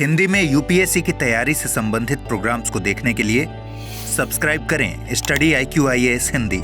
हिंदी में यूपीएससी की तैयारी से संबंधित प्रोग्राम्स को देखने के लिए सब्सक्राइब करें स्टडी IQIAS हिंदी।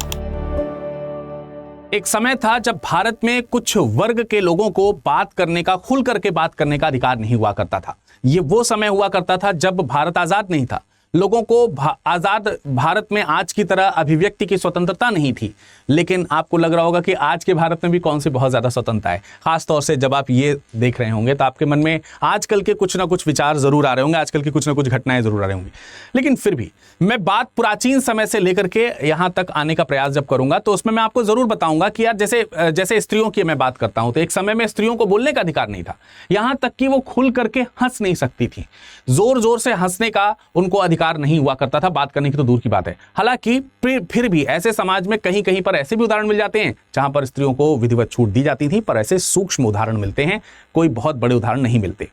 एक समय था जब भारत में कुछ वर्ग के लोगों को बात करने का, खुल करके बात करने का अधिकार नहीं हुआ करता था। ये वो समय हुआ करता था जब भारत आजाद नहीं था। लोगों को आजाद भारत में आज की तरह अभिव्यक्ति की स्वतंत्रता नहीं थी। लेकिन आपको लग रहा होगा कि आज के भारत में भी कौन सी बहुत ज्यादा स्वतंत्रता है। खासतौर से जब आप ये देख रहे होंगे तो आपके मन में आजकल के कुछ ना कुछ विचार जरूर आ रहे होंगे, आजकल की कुछ ना कुछ घटनाएं जरूर आ रही होंगी। लेकिन फिर भी मैं बात प्राचीन समय से लेकर के यहाँ तक आने का प्रयास जब करूंगा तो उसमें मैं आपको जरूर बताऊंगा कि यार जैसे स्त्रियों की मैं बात करता हूं तो एक समय में स्त्रियों को बोलने का अधिकार नहीं था, यहां तक कि वो खुल करके हंस नहीं सकती थी। जोर जोर से हंसने का उनको अधिकार नहीं हुआ करता था, बात करने की तो दूर की बात है। हालांकि फिर भी ऐसे समाज में कहीं कहीं पर ऐसे भी उदाहरण मिल जाते हैं जहां पर स्त्रियों को विधिवत छूट दी जाती थी, पर ऐसे सूक्ष्म उदाहरण मिलते हैं, कोई बहुत बड़े उदाहरण नहीं मिलते।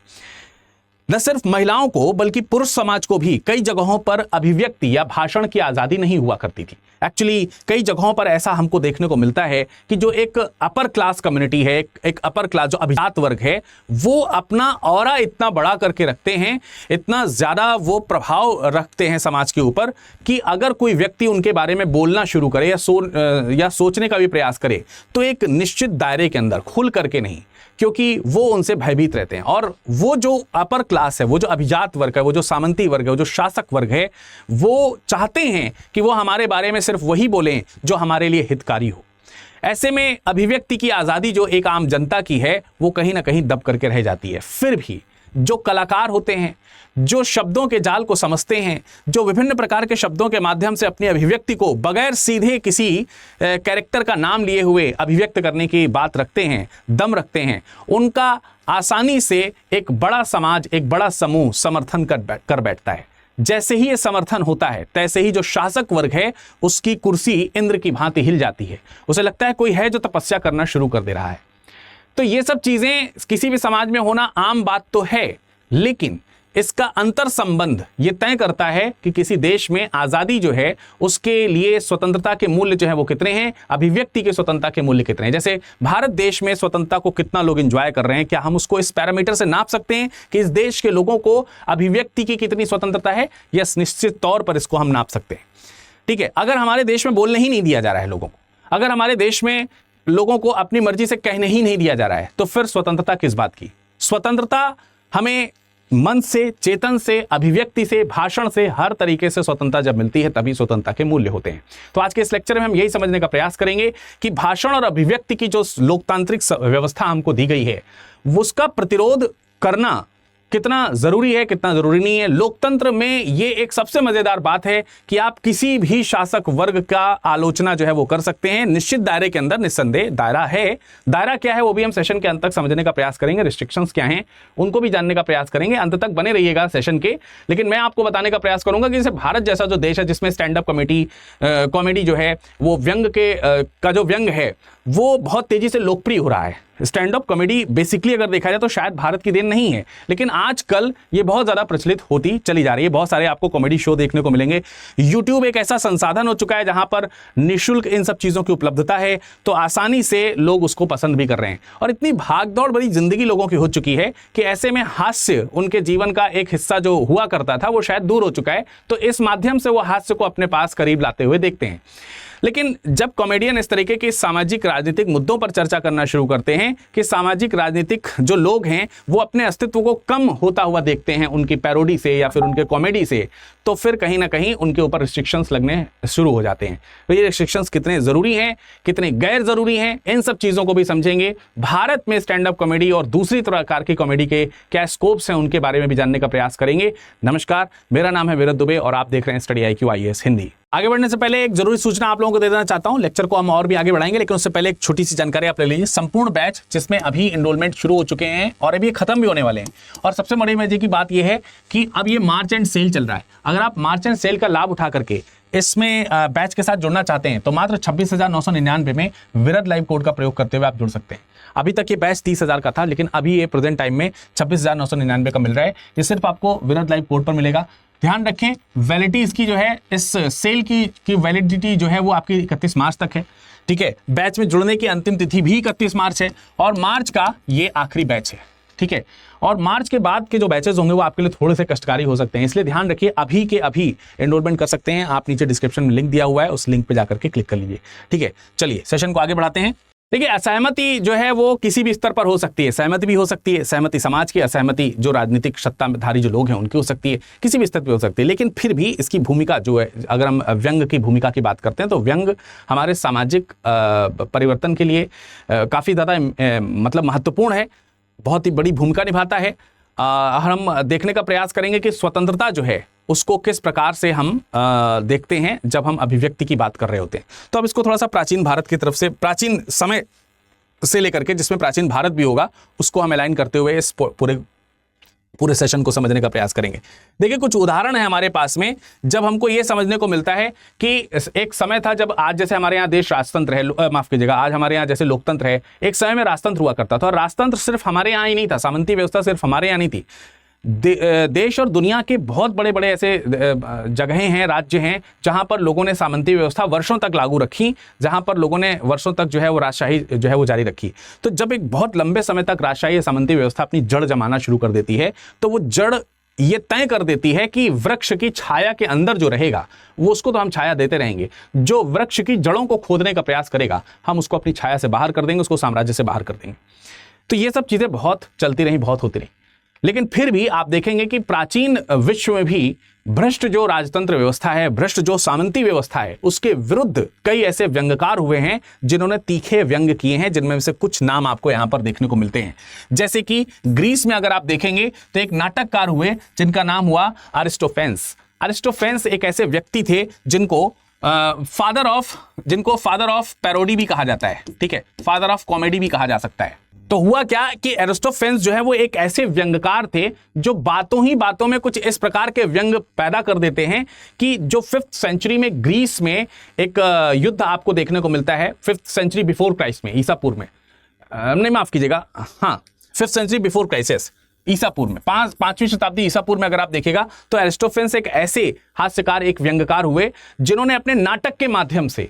न सिर्फ महिलाओं को बल्कि पुरुष समाज को भी कई जगहों पर अभिव्यक्ति या भाषण की आजादी नहीं हुआ करती थी। एक्चुअली कई जगहों पर ऐसा हमको देखने को मिलता है कि जो एक अपर क्लास कम्युनिटी है, एक अपर क्लास जो अभिजात वर्ग है, वो अपना ऑरा इतना बड़ा करके रखते हैं, इतना ज्यादा वो प्रभाव रखते हैं समाज के ऊपर कि अगर कोई व्यक्ति उनके बारे में बोलना शुरू करे या सोचने का भी प्रयास करे तो एक निश्चित दायरे के अंदर, खुल करके नहीं, क्योंकि वो उनसे भयभीत रहते हैं। और वो जो अपर क्लास है, वो जो अभिजात वर्ग है, वो जो सामंती वर्ग है, वो जो शासक वर्ग है, वो चाहते हैं कि वो हमारे बारे में सिर्फ वही बोलें जो हमारे लिए हितकारी हो। ऐसे में अभिव्यक्ति की आज़ादी जो एक आम जनता की है वो कहीं ना कहीं दब करके रह जाती है। फिर भी जो कलाकार होते हैं, जो शब्दों के जाल को समझते हैं, जो विभिन्न प्रकार के शब्दों के माध्यम से अपनी अभिव्यक्ति को बगैर सीधे किसी कैरेक्टर का नाम लिए हुए अभिव्यक्त करने की बात रखते हैं, दम रखते हैं, उनका आसानी से एक बड़ा समाज, एक बड़ा समूह समर्थन कर बैठता है। जैसे ही ये समर्थन होता है तैसे ही जो शासक वर्ग है उसकी कुर्सी इंद्र की भांति हिल जाती है। उसे लगता है कोई है जो तपस्या करना शुरू कर दे रहा है। तो ये सब चीजें किसी भी समाज में होना आम बात तो है, लेकिन इसका अंतर संबंध ये तय करता है कि किसी देश में आजादी जो है उसके लिए स्वतंत्रता के मूल्य जो है वो कितने हैं, अभिव्यक्ति की स्वतंत्रता के मूल्य कितने हैं। जैसे भारत देश में स्वतंत्रता को कितना लोग एंजॉय कर रहे हैं, क्या हम उसको इस पैरामीटर से नाप सकते हैं कि इस देश के लोगों को अभिव्यक्ति की कितनी स्वतंत्रता है? यस, निश्चित तौर पर इसको हम नाप सकते हैं। ठीक है, अगर हमारे देश में बोलने ही नहीं दिया जा रहा है लोगों को, अगर हमारे देश में लोगों को अपनी मर्जी से कहने ही नहीं दिया जा रहा है, तो फिर स्वतंत्रता किस बात की? स्वतंत्रता हमें मन से, चेतन से, अभिव्यक्ति से, भाषण से, हर तरीके से स्वतंत्रता जब मिलती है तभी स्वतंत्रता के मूल्य होते हैं। तो आज के इस लेक्चर में हम यही समझने का प्रयास करेंगे कि भाषण और अभिव्यक्ति की जो लोकतांत्रिक व्यवस्था हमको दी गई है उसका प्रतिरोध करना कितना जरूरी है, कितना जरूरी नहीं है। लोकतंत्र में ये एक सबसे मजेदार बात है कि आप किसी भी शासक वर्ग का आलोचना जो है वो कर सकते हैं, निश्चित दायरे के अंदर। निस्संदेह दायरा है, दायरा क्या है वो भी हम सेशन के अंत तक समझने का प्रयास करेंगे, रिस्ट्रिक्शंस क्या हैं उनको भी जानने का प्रयास करेंगे। अंत तक बने रहिएगा सेशन के। लेकिन मैं आपको बताने का प्रयास करूंगा कि जैसे भारत जैसा जो देश है जिसमें स्टैंड अप कॉमेडी जो है वो व्यंग का जो व्यंग है वो बहुत तेजी से लोकप्रिय हो रहा है। स्टैंड अप कॉमेडी बेसिकली अगर देखा जाए तो शायद भारत की देन नहीं है, लेकिन आजकल ये बहुत ज्यादा प्रचलित होती चली जा रही है। बहुत सारे आपको कॉमेडी शो देखने को मिलेंगे। यूट्यूब एक ऐसा संसाधन हो चुका है जहां पर निःशुल्क इन सब चीजों की उपलब्धता है, तो आसानी से लोग उसको पसंद भी कर रहे हैं। और इतनी भागदौड़ भरी जिंदगी लोगों की हो चुकी है कि ऐसे में हास्य उनके जीवन का एक हिस्सा जो हुआ करता था वो शायद दूर हो चुका है। तो इस माध्यम से वो हास्य को अपने पास करीब लाते हुए देखते हैं। लेकिन जब कॉमेडियन इस तरीके के सामाजिक राजनीतिक मुद्दों पर चर्चा करना शुरू करते हैं कि सामाजिक राजनीतिक जो लोग हैं वो अपने अस्तित्व को कम होता हुआ देखते हैं उनकी पैरोडी से या फिर उनके कॉमेडी से, तो फिर कहीं ना कहीं उनके ऊपर रिस्ट्रिक्शंस लगने शुरू हो जाते हैं। तो ये रिस्ट्रिक्शंस कितने जरूरी हैं, कितने गैर जरूरी हैं, इन सब चीजों को भी समझेंगे। भारत में स्टैंड अप कॉमेडी और दूसरी प्रकार की कॉमेडी के क्या स्कोप्स हैं उनके बारे में भी जानने का प्रयास करेंगे। नमस्कार, मेरा नाम है विरत दुबे और आप देख रहे हैं स्टडी IQIAS हिंदी। आगे बढ़ने से पहले एक जरूरी सूचना आप लोगों को दे देना चाहता हूं। लेक्चर को हम और भी आगे बढ़ाएंगे, लेकिन उससे पहले एक छोटी सी जानकारी आप ले लीजिए। संपूर्ण बैच जिसमें अभी एनरोलमेंट शुरू हो चुके हैं और अभी खत्म भी होने वाले हैं। और सबसे बड़ी मजे की बात यह है कि अब ये मार्च एंड सेल चल रहा है। अगर आप मार्च एंड सेल का लाभ उठा करके इसमें बैच के साथ जुड़ना चाहते हैं तो मात्र 26,999 में विरत लाइव कोड का प्रयोग करते हुए आप जुड़ सकते हैं। अभी तक ये बैच 30,000 का था, लेकिन अभी ये प्रेजेंट टाइम में 26,999 का मिल रहा है। ये सिर्फ आपको विरत लाइव कोड पर मिलेगा। ध्यान रखें, वैलिडिटी इसकी जो है, इस सेल की वैलिडिटी जो है वो आपकी 31 मार्च तक है। ठीक है, बैच में जुड़ने की अंतिम तिथि भी 31 मार्च है और मार्च का ये आखिरी बैच है। ठीक है। और मार्च के बाद के जो बैचेस होंगे वो आपके लिए थोड़े से कष्टकारी हो सकते हैं, इसलिए ध्यान रखिए अभी के अभी एनरोलमेंट कर सकते हैं आप। नीचे डिस्क्रिप्शन में लिंक दिया हुआ है, उस लिंक पे जाकर के क्लिक कर लीजिए, ठीक है। चलिए सेशन को आगे बढ़ाते हैं। देखिए, असहमति जो है वो किसी भी स्तर पर हो सकती है। सहमति भी हो सकती है, सहमति समाज की, असहमति जो राजनीतिक सत्ताधारी जो लोग हैं उनकी हो सकती है, किसी भी स्तर पर हो सकती है। लेकिन फिर भी इसकी भूमिका जो है, अगर हम व्यंग की भूमिका की बात करते हैं तो व्यंग हमारे सामाजिक परिवर्तन के लिए काफ़ी ज़्यादा मतलब महत्वपूर्ण है, बहुत ही बड़ी भूमिका निभाता है। हम देखने का प्रयास करेंगे कि स्वतंत्रता जो है उसको किस प्रकार से हम देखते हैं जब हम अभिव्यक्ति की बात कर रहे होते हैं। तो अब इसको थोड़ा सा प्राचीन भारत की तरफ से, प्राचीन समय से लेकर के जिसमें प्राचीन भारत भी होगा, उसको हम अलाइन करते हुए इस पूरे सेशन को समझने का प्रयास करेंगे। देखिए, कुछ उदाहरण है हमारे पास में जब हमको ये समझने को मिलता है कि एक समय था जब आज जैसे हमारे यहाँ देश राजतंत्र है, माफ कीजिएगा, आज हमारे यहाँ जैसे लोकतंत्र है, एक समय में राजतंत्र हुआ करता था। और राजतंत्र सिर्फ हमारे यहाँ ही नहीं था, सामंती व्यवस्था सिर्फ हमारे यहाँ नहीं थी। देश और दुनिया के बहुत बड़े बड़े ऐसे जगहें हैं, राज्य हैं जहां पर लोगों ने सामंती व्यवस्था वर्षों तक लागू रखी, जहां पर लोगों ने वर्षों तक जो है वो राजशाही जो है वो जारी रखी। तो जब एक बहुत लंबे समय तक राजशाही या सामंती व्यवस्था अपनी जड़ जमाना शुरू कर देती है तो वो जड़ ये तय कर देती है कि वृक्ष की छाया के अंदर जो रहेगा वो, उसको तो हम छाया देते रहेंगे। जो वृक्ष की जड़ों को खोदने का प्रयास करेगा हम उसको अपनी छाया से बाहर कर देंगे, उसको साम्राज्य से बाहर कर देंगे। तो ये सब चीजें बहुत चलती रही, बहुत होती रही। लेकिन फिर भी आप देखेंगे कि प्राचीन विश्व में भी भ्रष्ट जो राजतंत्र व्यवस्था है, भ्रष्ट जो सामंती व्यवस्था है, उसके विरुद्ध कई ऐसे व्यंग्यकार हुए हैं जिन्होंने तीखे व्यंग्य किए हैं, जिनमें से कुछ नाम आपको यहां पर देखने को मिलते हैं। जैसे कि ग्रीस में अगर आप देखेंगे तो एक नाटककार हुए जिनका नाम हुआ अरिस्टोफेंस। अरिस्टोफेंस एक ऐसे व्यक्ति थे जिनको फादर ऑफ पैरोडी भी कहा जाता है, ठीक है, फादर ऑफ कॉमेडी भी कहा जा सकता है। तो हुआ क्या कि अरिस्टोफेंस जो है वो एक ऐसे व्यंग्यकार थे जो बातों ही बातों में कुछ इस प्रकार के व्यंग पैदा कर देते हैं कि जो 5th सेंचुरी में ग्रीस में एक युद्ध आपको देखने को मिलता है, 5th सेंचुरी बिफोर क्राइस्ट में, ईसा पूर्व में, नहीं माफ कीजिएगा, हाँ 5th सेंचुरी बिफोर क्राइसिस, ईसा पूर्व में, 5वीं शताब्दी ईसा पूर्व में अगर आप देखिएगा तो अरिस्टोफेंस एक ऐसे हास्यकार, एक व्यंग्यकार हुए जिन्होंने अपने नाटक के माध्यम से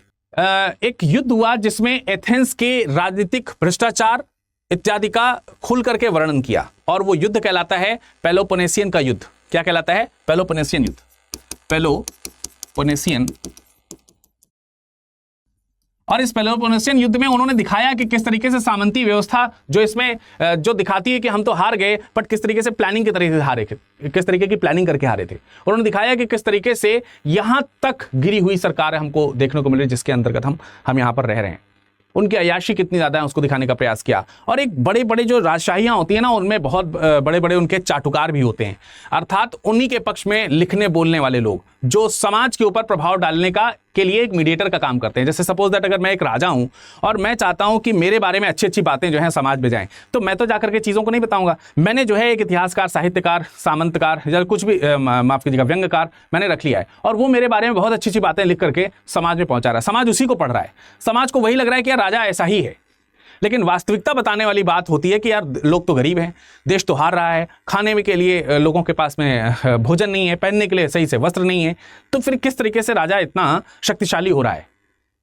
एक युद्ध हुआ जिसमें एथेंस के राजनीतिक भ्रष्टाचार इत्यादि का खुल करके वर्णन किया। और वो युद्ध कहलाता है पेलोपोनेसियन का युद्ध। क्या कहलाता है? पेलोपोनेसियन युद्ध, पेलोपोनेसियन। और इस पेलोपोनेसियन युद्ध में उन्होंने दिखाया कि किस तरीके से सामंती व्यवस्था जो इसमें जो दिखाती है कि हम तो हार गए, बट किस तरीके से प्लानिंग के तरीके से हारे थे, किस तरीके की प्लानिंग करके हारे थे। उन्होंने दिखाया कि किस तरीके से यहां तक गिरी हुई सरकार हमको देखने को मिल रही जिसके अंतर्गत हम यहां पर रह रहे हैं। उनकी अय्याशी कितनी ज्यादा है उसको दिखाने का प्रयास किया। और एक बड़े बड़े जो राजशाहियां होती है ना, उनमें बहुत बड़े बड़े उनके चाटुकार भी होते हैं, अर्थात उन्हीं के पक्ष में लिखने बोलने वाले लोग जो समाज के ऊपर प्रभाव डालने के लिए एक मीडिएटर का काम करते हैं। जैसे सपोज दैट अगर मैं एक राजा हूं और मैं चाहता हूं कि मेरे बारे में अच्छी अच्छी बातें जो हैं समाज में जाएं, तो मैं तो जाकर के चीजों को नहीं बताऊंगा। मैंने जो है एक इतिहासकार, साहित्यकार, सामंतकार या कुछ भी माफ कीजिएगा व्यंग्यकार मैंने रख लिया है और वो मेरे बारे में बहुत अच्छी अच्छी बातें लिख करके समाज में पहुंचा रहा है। समाज उसी को पढ़ रहा है, समाज को वही लग रहा है कि यार राजा ऐसा ही है। लेकिन वास्तविकता बताने वाली बात होती है कि यार लोग तो गरीब हैं, देश तो हार रहा है, खाने में के लिए लोगों के पास में भोजन नहीं है, पहनने के लिए सही से वस्त्र नहीं है, तो फिर किस तरीके से राजा इतना शक्तिशाली हो रहा है।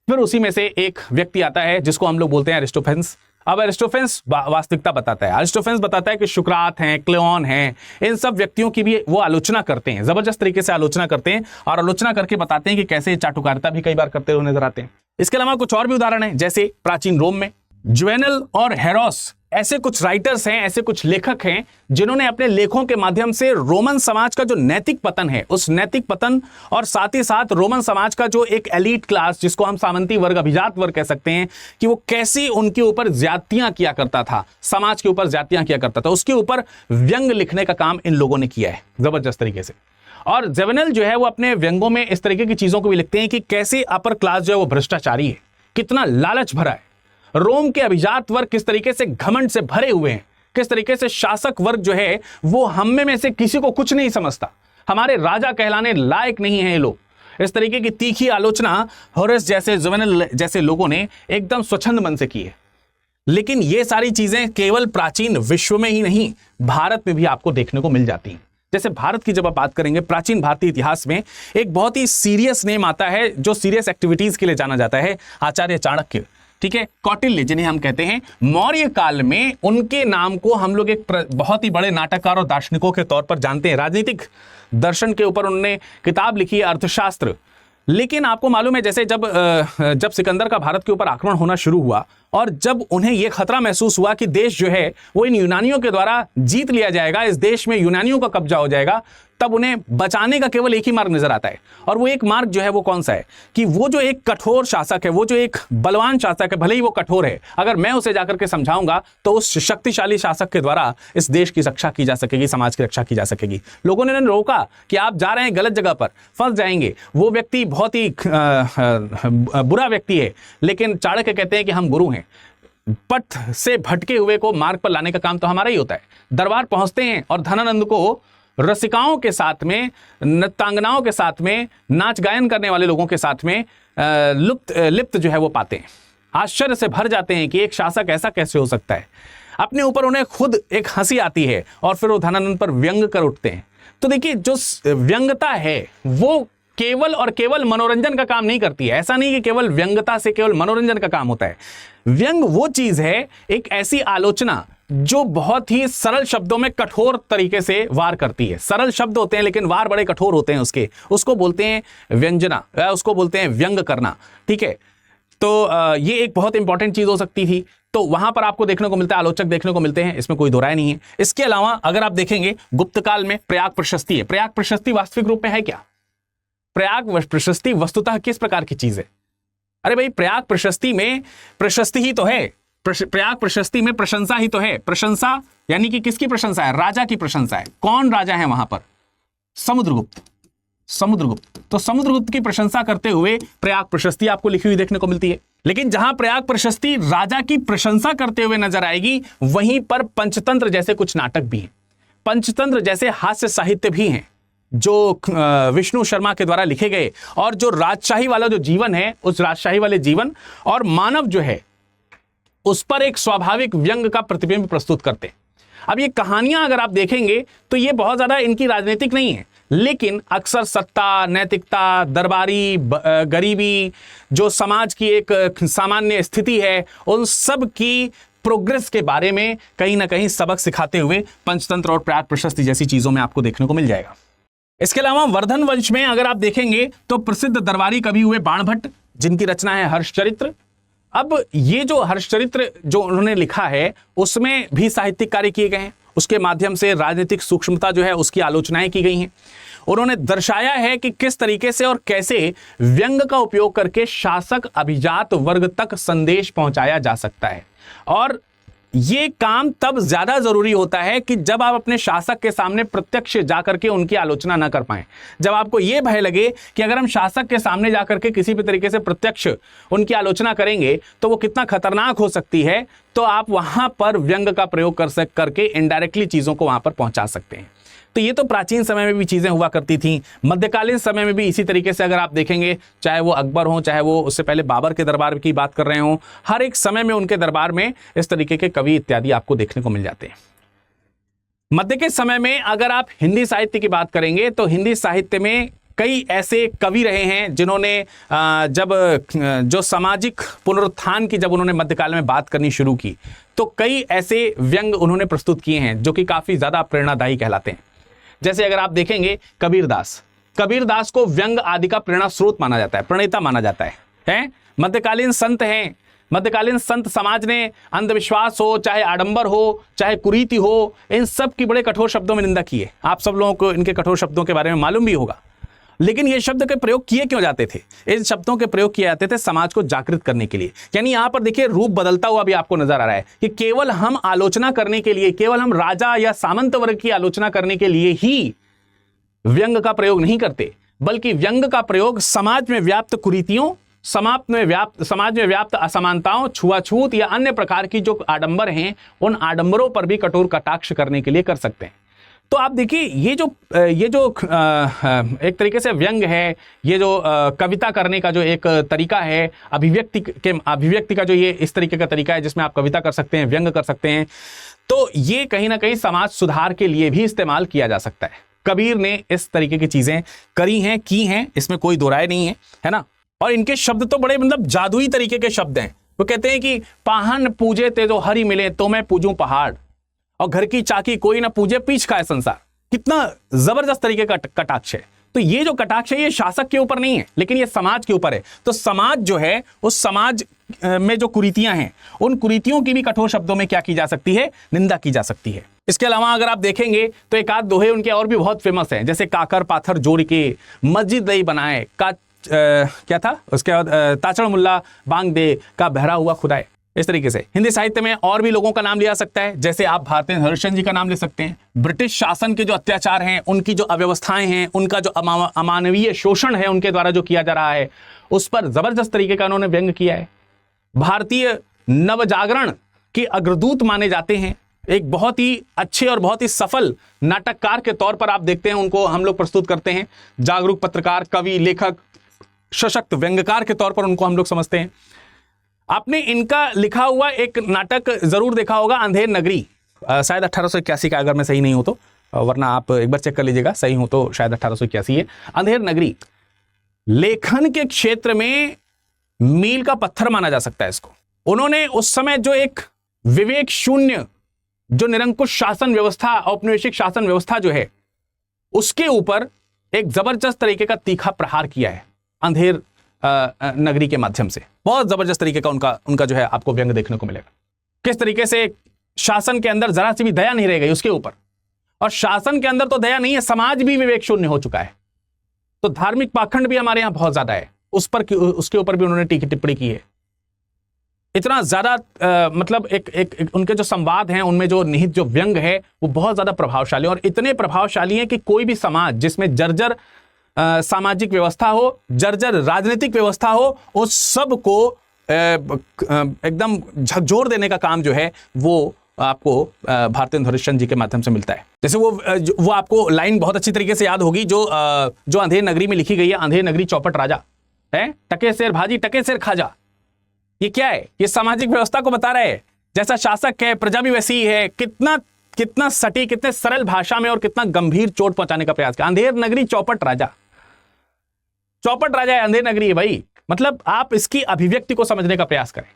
फिर उसी में से एक व्यक्ति आता है जिसको हम लोग बोलते हैं अरिस्टोफेंस। अब अरिस्टोफेंस वास्तविकता बताता है। अरिस्टोफेंस बताता है कि शुक्रात हैं, क्लेओन हैं, इन सब व्यक्तियों की भी वो आलोचना करते हैं, जबरदस्त तरीके से आलोचना करते हैं और आलोचना करके बताते हैं कि कैसे चाटुकारिता भी कई बार करते हुए नजर आते हैं। इसके अलावा कुछ और भी उदाहरण हैं, जैसे प्राचीन रोम में जुवेनल और हेरोस ऐसे कुछ राइटर्स हैं, ऐसे कुछ लेखक हैं जिन्होंने अपने लेखों के माध्यम से रोमन समाज का जो नैतिक पतन है, उस नैतिक पतन और साथ ही साथ रोमन समाज का जो एक एलीट क्लास, जिसको हम सामंती वर्ग, अभिजात वर्ग कह सकते हैं, कि वो कैसे उनके ऊपर ज्यादतियां किया करता था, समाज के ऊपर ज्यादतियां किया करता था, उसके ऊपर व्यंग लिखने का काम इन लोगों ने किया है जबरदस्त तरीके से। और जुवेनल जो है वो अपने व्यंगों में इस तरीके की चीजों को भी लिखते हैं कि कैसे अपर क्लास जो है वो भ्रष्टाचारी है, कितना लालच भरा है, रोम के अभिजात वर्ग किस तरीके से घमंड से भरे हुए हैं, किस तरीके से शासक वर्ग जो है वो हम में से किसी को कुछ नहीं समझता, हमारे राजा कहलाने लायक नहीं है ये लोग। इस तरीके की तीखी आलोचना होरेस जैसे, जुवेनल जैसे लोगों ने एकदम स्वच्छंद मन से की है। लेकिन ये सारी चीजें केवल प्राचीन विश्व में ही नहीं, भारत में भी आपको देखने को मिल जाती हैं। जैसे भारत की जब आप बात करेंगे, प्राचीन भारतीय इतिहास में एक बहुत ही सीरियस नेम आता है जो सीरियस एक्टिविटीज के लिए जाना जाता है, आचार्य चाणक्य। ठीक है, कौटिल्य जिन्हें हम कहते हैं, मौर्य काल में उनके नाम को हम लोग एक बहुत ही बड़े नाटककार और दार्शनिकों के तौर पर जानते हैं। राजनीतिक दर्शन के ऊपर उन्होंने किताब लिखी है, अर्थशास्त्र। लेकिन आपको मालूम है, जैसे जब सिकंदर का भारत के ऊपर आक्रमण होना शुरू हुआ और जब उन्हें यह खतरा महसूस हुआ कि देश जो है वो इन यूनानियों के द्वारा जीत लिया जाएगा, इस देश में यूनानियों का कब्जा हो जाएगा, तब उन्हें बचाने का केवल एक ही मार्ग नजर आता है। और वो एक मार्ग जो है वो कौन सा है कि वो जो एक कठोर शासक है, वो जो एक बलवान शासक है, भले ही वो कठोर है, अगर मैं उसे जाकर के समझाऊंगा तो उस शक्तिशाली शासक के द्वारा इस देश की रक्षा की जा सकेगी, समाज की रक्षा की जा सकेगी। लोगों ने उन्हें रोका कि आप जा रहे हैं गलत जगह पर, फंस जाएंगे। वो व्यक्ति बहुत ही बुरा व्यक्ति है, लेकिन चाणक्य कहते हैं कि हम गुरु हैं। पथ से भटके हुए को मार्ग पर लाने का काम तो हमारा ही होता है। दरबार पहुंचते हैं और धनानंद को रसिकाओं के साथ में, नृत्यांगनाओं के साथ में, नाच गायन करने वाले लोगों के साथ में लिप्त जो है वो पाते हैं। आश्चर्य से भर जाते हैं कि एक शासक ऐसा कैसे हो सकता है। अपने ऊपर उन्हें खुद एक हंसी आती है और फिर वो धनानंद पर व्यंग कर उठते हैं। तो देखिए, जो व्यंगता है वो केवल और केवल मनोरंजन का काम नहीं करती है। ऐसा नहीं कि केवल व्यंगता से केवल मनोरंजन का काम होता है। व्यंग वो चीज है, एक ऐसी आलोचना जो बहुत ही सरल शब्दों में कठोर तरीके से वार करती है। सरल शब्द होते हैं लेकिन वार बड़े कठोर होते हैं उसके, उसको बोलते हैं व्यंजना, उसको बोलते हैं व्यंग करना। ठीक है, तो ये एक बहुत इंपॉर्टेंट चीज हो सकती थी। तो वहां पर आपको देखने को मिलता है, आलोचक देखने को मिलते हैं, इसमें कोई दो राय नहीं है। इसके अलावा अगर आप देखेंगे, गुप्त काल में प्रयाग प्रशस्ति है। प्रयाग प्रशस्ति वास्तविक रूप में है क्या? प्रयाग प्रशस्ति वस्तुतः किस प्रकार की चीज है? अरे भाई, प्रयाग प्रशस्ति में प्रशस्ति ही तो है। प्रयाग प्रशस्ति में प्रशंसा ही तो है। प्रशंसा यानी कि किसकी प्रशंसा है? राजा की प्रशंसा है। कौन राजा है वहां पर? समुद्रगुप्त। समुद्रगुप्त, तो समुद्रगुप्त की प्रशंसा करते हुए प्रयाग प्रशस्ति आपको लिखी हुई देखने को मिलती है। लेकिन जहां प्रयाग प्रशस्ति राजा की प्रशंसा करते हुए नजर आएगी, वहीं पर पंचतंत्र जैसे कुछ नाटक भी हैं, पंचतंत्र जैसे हास्य साहित्य भी हैं, जो विष्णु शर्मा के द्वारा लिखे गए, और जो राजशाही वाला जो जीवन है, उस राजशाही वाले जीवन और मानव जो है उस पर एक स्वाभाविक व्यंग का प्रतिबिंब प्रस्तुत करते हैं। अब ये कहानियां अगर आप देखेंगे तो ये बहुत ज्यादा इनकी राजनीतिक नहीं है, लेकिन अक्सर सत्ता, नैतिकता, दरबारी, गरीबी, जो समाज की एक सामान्य स्थिति है, उन सब की प्रोग्रेस के बारे में कहीं ना कहीं सबक सिखाते हुए पंचतंत्र और प्रयाग प्रशस्ति जैसी चीजों में आपको देखने को मिल जाएगा। इसके अलावा वर्धन वंश में अगर आप देखेंगे तो प्रसिद्ध दरबारी कवि हुए बाणभट्ट, जिनकी रचना है हर्षचरित्र। अब ये जो हर्षचरित्र जो उन्होंने लिखा है, उसमें भी साहित्यिक कार्य किए गए हैं। उसके माध्यम से राजनीतिक सूक्ष्मता जो है उसकी आलोचनाएं की गई हैं। उन्होंने दर्शाया है कि किस तरीके से और कैसे व्यंग का उपयोग करके शासक अभिजात वर्ग तक संदेश पहुंचाया जा सकता है। और ये काम तब ज्यादा जरूरी होता है कि जब आप अपने शासक के सामने प्रत्यक्ष जाकर के उनकी आलोचना न कर पाएं। जब आपको यह भय लगे कि अगर हम शासक के सामने जाकर के किसी भी तरीके से प्रत्यक्ष उनकी आलोचना करेंगे तो वो कितना खतरनाक हो सकती है, तो आप वहां पर व्यंग का प्रयोग करके इनडायरेक्टली चीजों को वहां पर पहुंचा सकते हैं। तो ये तो प्राचीन समय में भी चीजें हुआ करती थी। मध्यकालीन समय में भी इसी तरीके से अगर आप देखेंगे, चाहे वो अकबर हो, चाहे वो उससे पहले बाबर के दरबार की बात कर रहे हो, हर एक समय में उनके दरबार में इस तरीके के कवि इत्यादि आपको देखने को मिल जाते हैं। मध्य के समय में अगर आप हिंदी साहित्य की बात करेंगे तो हिंदी साहित्य में कई ऐसे कवि रहे हैं जिन्होंने जब जो सामाजिक पुनरुत्थान की जब उन्होंने मध्यकाल में बात करनी शुरू की, तो कई ऐसे व्यंग उन्होंने प्रस्तुत किए हैं जो कि काफी ज्यादा प्रेरणादायी कहलाते हैं। जैसे अगर आप देखेंगे कबीरदास को व्यंग आदि का प्रेरणा स्रोत माना जाता है, प्रणेता माना जाता है? मध्यकालीन संत हैं। मध्यकालीन संत समाज ने अंधविश्वास हो, चाहे आडंबर हो, चाहे कुरीति हो, इन सब की बड़े कठोर शब्दों में निंदा की है। आप सब लोगों को इनके कठोर शब्दों के बारे में मालूम भी होगा। लेकिन ये शब्द के प्रयोग किए क्यों जाते थे? इन शब्दों के प्रयोग किए जाते थे समाज को जागृत करने के लिए। यानी यहां पर देखिए रूप बदलता हुआ भी आपको नजर आ रहा है कि केवल हम आलोचना करने के लिए, केवल हम राजा या सामंत वर्ग की आलोचना करने के लिए ही व्यंग का प्रयोग नहीं करते, बल्कि व्यंग का प्रयोग समाज में व्याप्त कुरीतियों, समाज में व्याप्त असमानताओं, छुआछूत या अन्य प्रकार की जो आडंबर हैं, उन आडंबरों पर भी कठोर कटाक्ष करने के लिए कर सकते हैं। तो आप देखिए ये जो एक तरीके से व्यंग है, ये जो कविता करने का जो एक तरीका है, अभिव्यक्ति का जो ये इस तरीके का तरीका है जिसमें आप कविता कर सकते हैं, व्यंग कर सकते हैं, तो ये कहीं ना कहीं समाज सुधार के लिए भी इस्तेमाल किया जा सकता है। कबीर ने इस तरीके की चीजें करी हैं, की हैं, इसमें कोई दो राय नहीं है, है ना। और इनके शब्द तो बड़े मतलब जादुई तरीके के शब्द हैं। वो कहते हैं कि पाहन पूजे ते जो हरि मिले तो मैं पूजूं पहाड़, और घर की चाकी कोई ना पूजे पीछ खाए संसार। कितना जबरदस्त तरीके का कटाक्ष है। तो ये जो कटाक्ष है ये शासक के ऊपर नहीं है, लेकिन ये समाज के ऊपर है। तो समाज जो है, उस समाज में जो कुरीतियां हैं, उन कुरीतियों की भी कठोर शब्दों में क्या की जा सकती है, निंदा की जा सकती है। इसके अलावा अगर आप देखेंगे तो एक आध दोहे उनके और भी बहुत फेमस हैं, जैसे काकर पाथर जोड़ के मस्जिद नहीं बनाए का क्या था, उसके बाद ताचड़ मुल्ला बांग दे का बहरा हुआ खुदाए। इस तरीके से हिंदी साहित्य में और भी लोगों का नाम लिया सकता है, जैसे आप भारतेंद्र हरिश्चंद्र जी का नाम ले सकते हैं। ब्रिटिश शासन के जो अत्याचार हैं, उनकी जो अव्यवस्थाएं हैं, उनका जो अमानवीय शोषण है उनके द्वारा जो किया जा रहा है, उस पर जबरदस्त तरीके का उन्होंने व्यंग किया है। भारतीय नवजागरण के अग्रदूत माने जाते हैं। एक बहुत ही अच्छे और बहुत ही सफल नाटककार के तौर पर आप देखते हैं उनको हम लोग प्रस्तुत करते हैं। जागरूक पत्रकार, कवि, लेखक, सशक्त व्यंग्यकार के तौर पर उनको हम लोग समझते हैं। आपने इनका लिखा हुआ एक नाटक जरूर देखा होगा, अंधेर नगरी, शायद 1881 का, अगर मैं सही नहीं हूं तो, वरना आप एक बार चेक कर लीजिएगा, सही हो तो शायद 1881 है। अंधेर नगरी लेखन के क्षेत्र में मील का पत्थर माना जा सकता है इसको। उन्होंने उस समय जो एक विवेक शून्य, जो निरंकुश शासन व्यवस्था, औपनिवेशिक शासन व्यवस्था जो है, उसके ऊपर एक जबरदस्त तरीके का तीखा प्रहार किया है अंधेर नगरी के माध्यम से। बहुत जबरदस्त तरीके का उनका जो है आपको व्यंग देखने को मिलेगा। किस तरीके से शासन के अंदर जरा सी भी दया नहीं रह गई उसके ऊपर, और शासन के अंदर तो दया नहीं है, समाज भी विवेक शून्य हो चुका है। तो धार्मिक पाखंड भी हमारे यहां बहुत ज्यादा है, उसके ऊपर भी उन्होंने टीकी टिप्पणी की है। इतना ज्यादा मतलब एक उनके जो संवाद हैं, उनमें जो निहित जो व्यंग है वो बहुत ज्यादा प्रभावशाली, और इतने प्रभावशाली हैं कि कोई भी समाज जिसमें जर्जर सामाजिक व्यवस्था हो, जर्जर राजनीतिक व्यवस्था हो, उस सब को एकदम झकझोर देने का काम जो है वो आपको भारतेंद्र हरिश्चंद्र जी के माध्यम से मिलता है। जैसे वो आपको लाइन बहुत अच्छी तरीके से याद होगी जो अंधेर नगरी में लिखी गई है, अंधेर नगरी चौपट राजा है, टके शेर भाजी टके शेर खाजा। ये क्या है? ये सामाजिक व्यवस्था को बता रहे हैं। जैसा शासक है प्रजा भी वैसी ही है। कितना सटीक, कितने सरल भाषा में और कितना गंभीर चोट पहुंचाने का प्रयास किया। अंधेर नगरी चौपट राजा, चौपट राजा है, अंधेर नगरी है भाई। मतलब आप इसकी अभिव्यक्ति को समझने का प्रयास करें।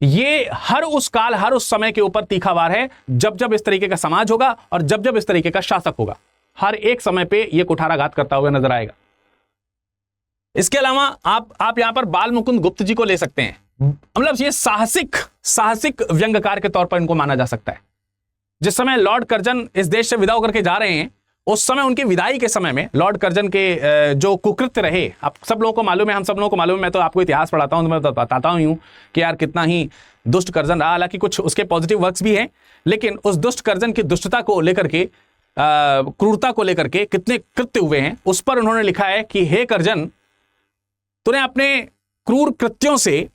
ये हर उस काल, हर उस समय के ऊपर तीखा वार है, जब जब इस तरीके का समाज होगा और जब जब इस तरीके का शासक होगा, हर एक समय पे ये कुठाराघात करता हुआ नजर आएगा। इसके अलावा आप यहां पर बाल मुकुंद गुप्त जी को ले सकते हैं। मतलब ये साहसिक व्यंग्यकार के तौर पर इनको माना जा सकता है। जिस समय लॉर्ड कर्जन इस देश से विदा होकर के जा रहे हैं, उस समय उनकी विदाई के समय में लॉर्ड कर्जन के जो कुकृत्य रहे, आप सब लोगों को मालूम है, हम सब लोगों को मालूम है। मैं तो आपको इतिहास पढ़ाता हूं तो मैं बताता हूं कि यार कितना ही दुष्ट कर्जन रहा। हालांकि कुछ उसके पॉजिटिव वर्क्स भी हैं, लेकिन उस दुष्ट कर्जन की दुष्टता को लेकर के, क्रूरता को लेकर के कितने कृत्य हुए हैं, उस पर उन्होंने लिखा है कि हे कर्जन, तूने अपने क्रूर कृत्यों से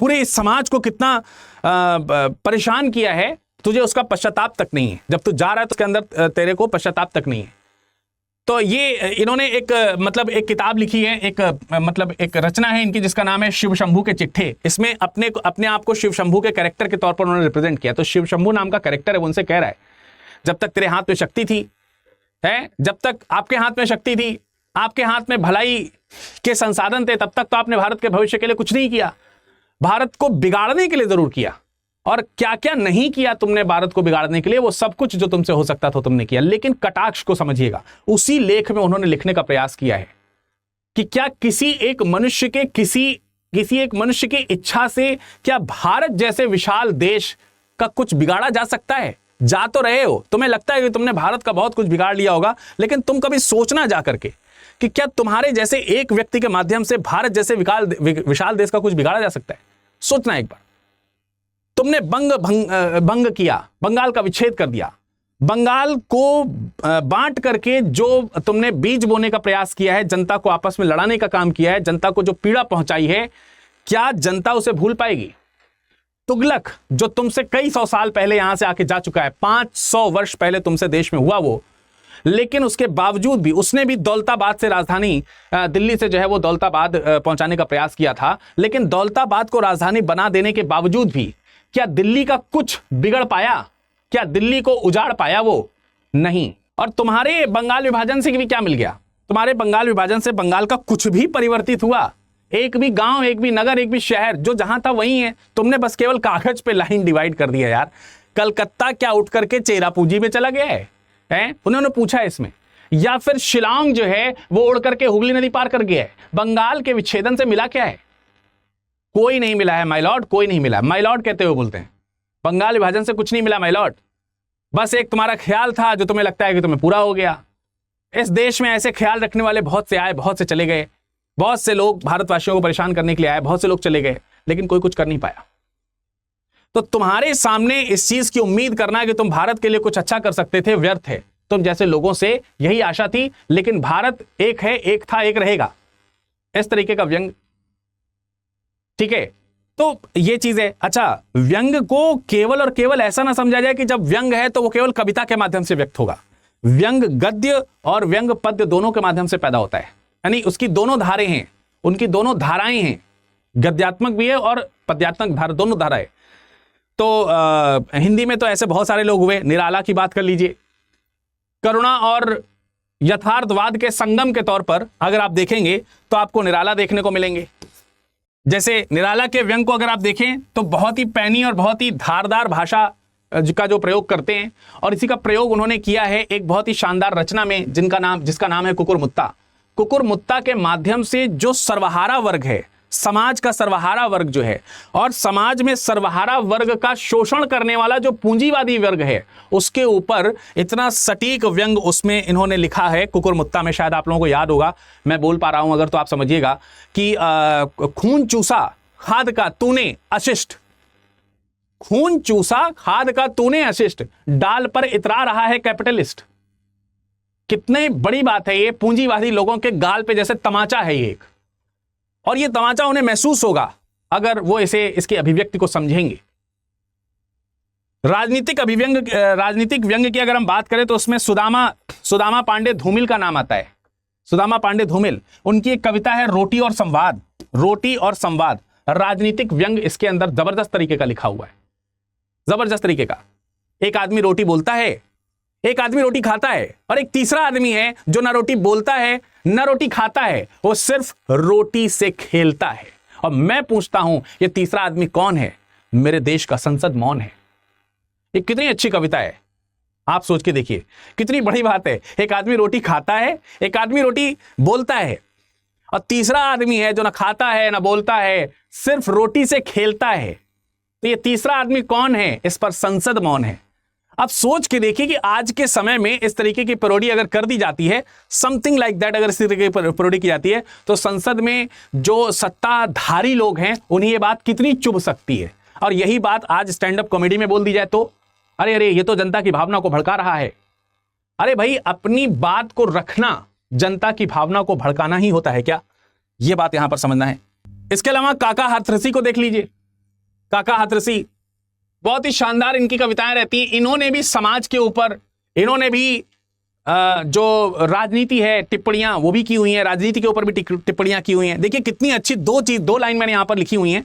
पूरे समाज को कितना परेशान किया है, तुझे उसका पश्चाताप तक नहीं है। जब तू जा रहा है तो उसके अंदर तेरे को पश्चाताप तक नहीं है। तो ये इन्होंने एक किताब लिखी है, एक रचना है इनकी जिसका नाम है शिव शंभू के चिट्ठे। इसमें अपने आप को शिव शंभू के कैरेक्टर के तौर पर उन्होंने रिप्रेजेंट किया। तो शिव शंभू नाम का कैरेक्टर है, वो उनसे कह रहा है, जब तक तेरे हाथ में शक्ति थी, है, जब तक आपके हाथ में शक्ति थी, आपके हाथ में भलाई के संसाधन थे, तब तक तो आपने भारत के भविष्य के लिए कुछ नहीं किया। भारत को बिगाड़ने के लिए जरूर किया, और क्या क्या नहीं किया तुमने भारत को बिगाड़ने के लिए, वो सब कुछ जो तुमसे हो सकता था तुमने किया। लेकिन कटाक्ष को समझिएगा, उसी लेख में उन्होंने लिखने का प्रयास किया है कि क्या किसी एक मनुष्य की इच्छा से क्या भारत जैसे विशाल देश का कुछ बिगाड़ा जा सकता है? जा तो रहे हो, तुम्हें लगता है कि तुमने भारत का बहुत कुछ बिगाड़ लिया होगा, लेकिन तुम कभी सोचना जा करके कि क्या तुम्हारे जैसे एक व्यक्ति के माध्यम से भारत जैसे विशाल देश का कुछ बिगाड़ा जा सकता है? सोचना एक बार। तुमने भंग किया, बंगाल का विच्छेद कर दिया, बंगाल को बांट करके जो तुमने बीज बोने का प्रयास किया है, जनता को आपस में लड़ाने का काम किया है, जनता को जो पीड़ा पहुंचाई है, क्या जनता उसे भूल पाएगी? तुगलक जो तुमसे कई सौ साल पहले यहां से आके जा चुका है, 500 वर्ष पहले तुमसे देश में हुआ वो, लेकिन उसके बावजूद भी उसने भी दौलताबाद से राजधानी दिल्ली से जो है वो दौलताबाद पहुंचाने का प्रयास किया था। लेकिन दौलताबाद को राजधानी बना देने के बावजूद भी क्या दिल्ली का कुछ बिगड़ पाया? क्या दिल्ली को उजाड़ पाया? वो नहीं। और तुम्हारे बंगाल विभाजन से भी क्या मिल गया? तुम्हारे बंगाल विभाजन से बंगाल का कुछ भी परिवर्तित हुआ? एक भी गांव, एक भी नगर, एक भी शहर जो जहां था वहीं है। तुमने बस केवल कागज पे लाइन डिवाइड कर दिया यार। कलकत्ता क्या उठ करके चेरापूंजी में चला गया है? उन्होंने पूछा इसमें। या फिर शिलांग जो है वो उड़ करके हुगली नदी पार कर गया है? बंगाल के विच्छेदन से मिला क्या है? कोई नहीं मिला है माय लॉर्ड, कोई नहीं मिला। माय लॉर्ड कहते हुए बोलते हैं, बंगाल विभाजन से कुछ नहीं मिला माय लॉर्ड। बस एक तुम्हारा ख्याल था जो तुम्हें लगता है कि तुम्हें पूरा हो गया। इस देश में ऐसे ख्याल रखने वाले बहुत से आए, बहुत से चले गए। बहुत से लोग भारतवासियों को परेशान करने के लिए आए, बहुत से लोग चले गए, लेकिन कोई कुछ कर नहीं पाया। तो तुम्हारे सामने इस चीज की उम्मीद करना कि तुम भारत के लिए कुछ अच्छा कर सकते थे व्यर्थ है। तुम जैसे लोगों से यही आशा थी, लेकिन भारत एक है, एक था, एक रहेगा, इस तरीके का व्यंग। ठीक है, तो ये चीज है। अच्छा, व्यंग को केवल और केवल ऐसा ना समझा जाए कि जब व्यंग है तो वो केवल कविता के माध्यम से व्यक्त होगा। व्यंग गद्य और व्यंग पद्य दोनों के माध्यम से पैदा होता है, यानी उसकी दोनों धारे हैं, उनकी दोनों धाराएं हैं, गद्यात्मक भी है और पद्यात्मक धारा, दोनों धाराएं। तो हिंदी में तो ऐसे बहुत सारे लोग हुए। निराला की बात कर लीजिए। करुणा और यथार्थवाद के संगम के तौर पर अगर आप देखेंगे तो आपको निराला देखने को मिलेंगे। जैसे निराला के व्यंग को अगर आप देखें तो बहुत ही पैनी और बहुत ही धारदार भाषा का जो प्रयोग करते हैं, और इसी का प्रयोग उन्होंने किया है एक बहुत ही शानदार रचना में जिसका नाम है कुकुरमुत्ता। कुकुरमुत्ता के माध्यम से जो सर्वहारा वर्ग है, समाज का सर्वहारा वर्ग जो है, और समाज में सर्वहारा वर्ग का शोषण करने वाला जो पूंजीवादी वर्ग है, उसके ऊपर इतना सटीक व्यंग उसमें इन्होंने लिखा है कुकुरमुत्ता में। शायद आप लोगों को याद होगा, मैं बोल पा रहा हूं अगर तो आप समझिएगा कि खून चूसा खाद का तूने अशिष्ट, खून चूसा खाद का तूने अशिष्ट, डाल पर इतरा रहा है कैपिटलिस्ट। कितनी बड़ी बात है ये। पूंजीवादी लोगों के गाल पे जैसे तमाचा है ये एक, और ये तमाचा उन्हें महसूस होगा अगर वो इसकी अभिव्यक्ति को समझेंगे। राजनीतिक व्यंग की अगर हम बात करें तो उसमें सुदामा पांडे धूमिल का नाम आता है। सुदामा पांडे धूमिल, उनकी एक कविता है रोटी और संवाद। रोटी और संवाद, राजनीतिक व्यंग इसके अंदर जबरदस्त तरीके का लिखा हुआ है, जबरदस्त तरीके का। एक आदमी रोटी बोलता है, एक आदमी रोटी खाता है, और एक तीसरा आदमी है जो ना रोटी बोलता है ना रोटी खाता है, वो सिर्फ रोटी से खेलता है। और मैं पूछता हूं ये तीसरा आदमी कौन है? मेरे देश का संसद मौन है। ये कितनी अच्छी कविता है, आप सोच के देखिए, कितनी बड़ी बात है। एक आदमी रोटी खाता है, एक आदमी रोटी बोलता है, और तीसरा आदमी है जो ना खाता है ना बोलता है, सिर्फ रोटी से खेलता है। तो ये तीसरा आदमी कौन है? इस पर संसद मौन है। अब सोच के देखिए कि आज के समय में इस तरीके की पैरोडी अगर कर दी जाती है, समथिंग लाइक दैट, अगर इस तरीके की पैरोडी की जाती है, तो संसद में जो सत्ताधारी लोग हैं उन्हें ये बात कितनी चुभ सकती है। और यही बात आज स्टैंड अप कॉमेडी में बोल दी जाए तो अरे ये तो जनता की भावना को भड़का रहा है। अरे भाई, अपनी बात को रखना जनता की भावना को भड़काना ही होता है क्या? यह बात यहां पर समझना है। इसके अलावा काका हाथरसी को देख लीजिए। काका हाथरसी, बहुत ही शानदार इनकी कविताएं रहती। इन्होंने भी समाज के ऊपर, इन्होंने भी जो राजनीति है टिप्पणियां वो भी की हुई हैं, राजनीति के ऊपर भी टिप्पणियां की हुई हैं। देखिए कितनी अच्छी दो लाइन मैंने यहां पर लिखी हुई हैं।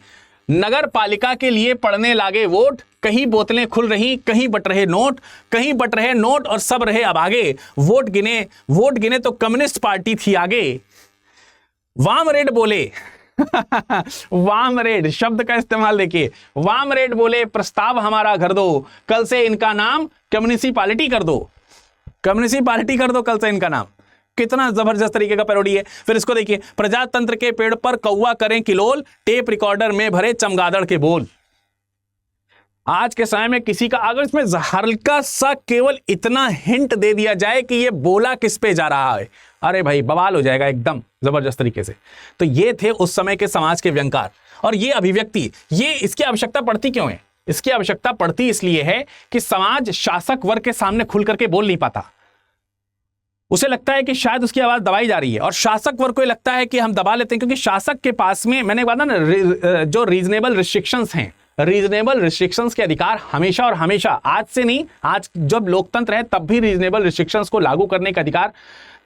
नगर पालिका के लिए पड़ने लागे वोट, कहीं बोतलें खुल रही, कहीं बट रहे नोट, कहीं बट रहे नोट और सब रहे अब आगे, वोट गिने तो कम्युनिस्ट पार्टी थी आगे। वाम रेड बोले वाम रेड शब्द का इस्तेमाल देखिए। वाम रेड बोले प्रस्ताव हमारा घर दो, कल से इनका नाम कम्युनिसिपालिटी कर दो, कम्युनिसिपालिटी कर दो कल से इनका नाम। कितना जबरदस्त तरीके का पैरोडी है। फिर इसको देखिए, प्रजातंत्र के पेड़ पर कौवा करें किलोल, टेप रिकॉर्डर में भरे चमगादड़ के बोल। आज के समय में किसी का अगर इसमें हल्का सा केवल इतना हिंट दे दिया जाए कि ये बोला किस पे जा रहा है, अरे भाई बवाल हो जाएगा एकदम जबरदस्त तरीके से। तो ये थे उस समय के समाज के व्यंगकार। और ये अभिव्यक्ति, ये इसकी आवश्यकता पड़ती क्यों है? इसकी आवश्यकता पड़ती इसलिए है कि समाज शासक वर्ग के सामने खुल करके बोल नहीं पाता। उसे लगता है कि शायद उसकी आवाज दबाई जा रही है, और शासक वर्ग को लगता है कि हम दबा लेते हैं, क्योंकि शासक के पास में, मैंने कहा था ना, जो रीजनेबल रिस्ट्रिक्शंस हैं, रीजनेबल रिस्ट्रिक्शंस के अधिकार हमेशा और हमेशा, आज से नहीं, आज जब लोकतंत्र है तब भी रीजनेबल रिस्ट्रिक्शंस को लागू करने का अधिकार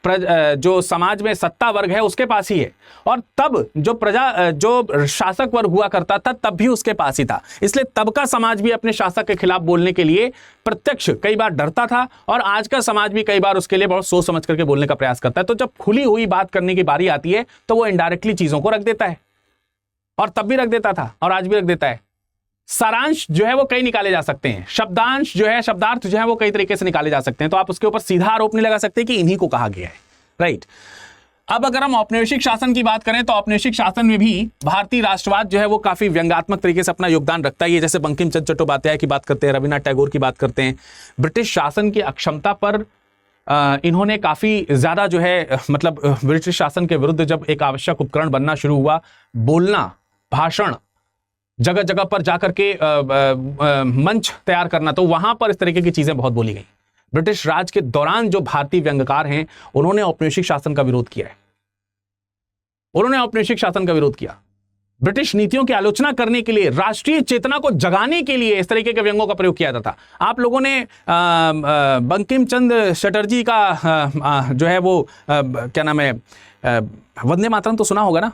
जो समाज में सत्ता वर्ग है उसके पास ही है। और तब जो शासक वर्ग हुआ करता था तब भी उसके पास ही था। इसलिए तब का समाज भी अपने शासक के खिलाफ बोलने के लिए प्रत्यक्ष कई बार डरता था, और आज का समाज भी कई बार उसके लिए बहुत सोच समझ करके बोलने का प्रयास करता है। तो जब खुली हुई बात करने की बारी आती है तो वो इनडायरेक्टली चीजों को रख देता है। और तब भी रख देता था और आज भी रख देता है। सारांश जो है वो कई निकाले जा सकते हैं, शब्दांश जो है, शब्दार्थ जो है वो कई तरीके से निकाले जा सकते हैं, तो आप उसके ऊपर सीधा आरोप नहीं लगा सकते कि इन्हीं को कहा गया है, राइट। अब अगर हम औपनिवेशिक शासन की बात करें तो औपनिवेशिक शासन में भी भारतीय राष्ट्रवाद जो है वो काफी व्यंग्यात्मक तरीके से अपना योगदान रखता है। जैसे बंकिम चंद्र चट्टोपाध्याय की बात करते हैं, रविन्द्रनाथ टैगोर की बात करते हैं। ब्रिटिश शासन की अक्षमता पर इन्होंने काफी ज्यादा जो है मतलब ब्रिटिश शासन के विरुद्ध जब एक आवश्यक उपकरण बनना शुरू हुआ, बोलना, भाषण, जगह जगह पर जाकर के मंच तैयार करना, तो वहां पर इस तरीके की चीजें बहुत बोली गई। ब्रिटिश राज के दौरान जो भारतीय व्यंग्यकार हैं उन्होंने औपनिवेशिक शासन का विरोध किया है, उन्होंने औपनिवेशिक शासन का विरोध किया। ब्रिटिश नीतियों की आलोचना करने के लिए, राष्ट्रीय चेतना को जगाने के लिए इस तरीके के व्यंग्यों का प्रयोग किया जाता। आप लोगों ने बंकिम चंद्र चटर्जी का जो है वो क्या नाम है, वंदे मातरम तो सुना होगा ना।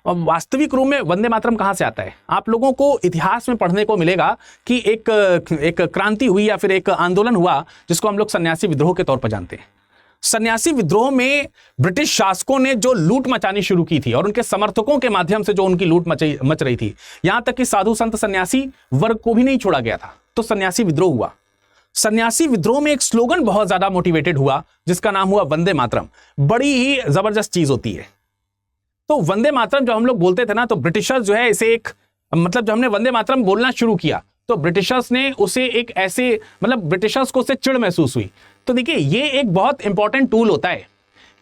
वास्तविक रूप में वंदे मातरम कहां से आता है? आप लोगों को इतिहास में पढ़ने को मिलेगा कि एक क्रांति हुई या फिर एक आंदोलन हुआ जिसको हम लोग सन्यासी विद्रोह के तौर पर जानते हैं। सन्यासी विद्रोह में ब्रिटिश शासकों ने जो लूट मचानी शुरू की थी और उनके समर्थकों के माध्यम से जो उनकी लूट मच रही थी, यहां तक कि साधु संत सन्यासी वर्ग को भी नहीं छोड़ा गया था, तो सन्यासी विद्रोह हुआ। सन्यासी विद्रोह में एक स्लोगन बहुत ज्यादा मोटिवेटेड हुआ जिसका नाम हुआ वंदे मातरम। बड़ी ही जबरदस्त चीज होती है। तो वंदे मातरम जो हम लोग बोलते थे ना, तो ब्रिटिशर्स जो है इसे एक मतलब जब हमने वंदे मातरम बोलना शुरू किया तो ब्रिटिशर्स ने उसे एक ऐसे मतलब ब्रिटिशर्स को उससे चिढ़ महसूस हुई। तो देखिए ये एक बहुत इंपॉर्टेंट टूल होता है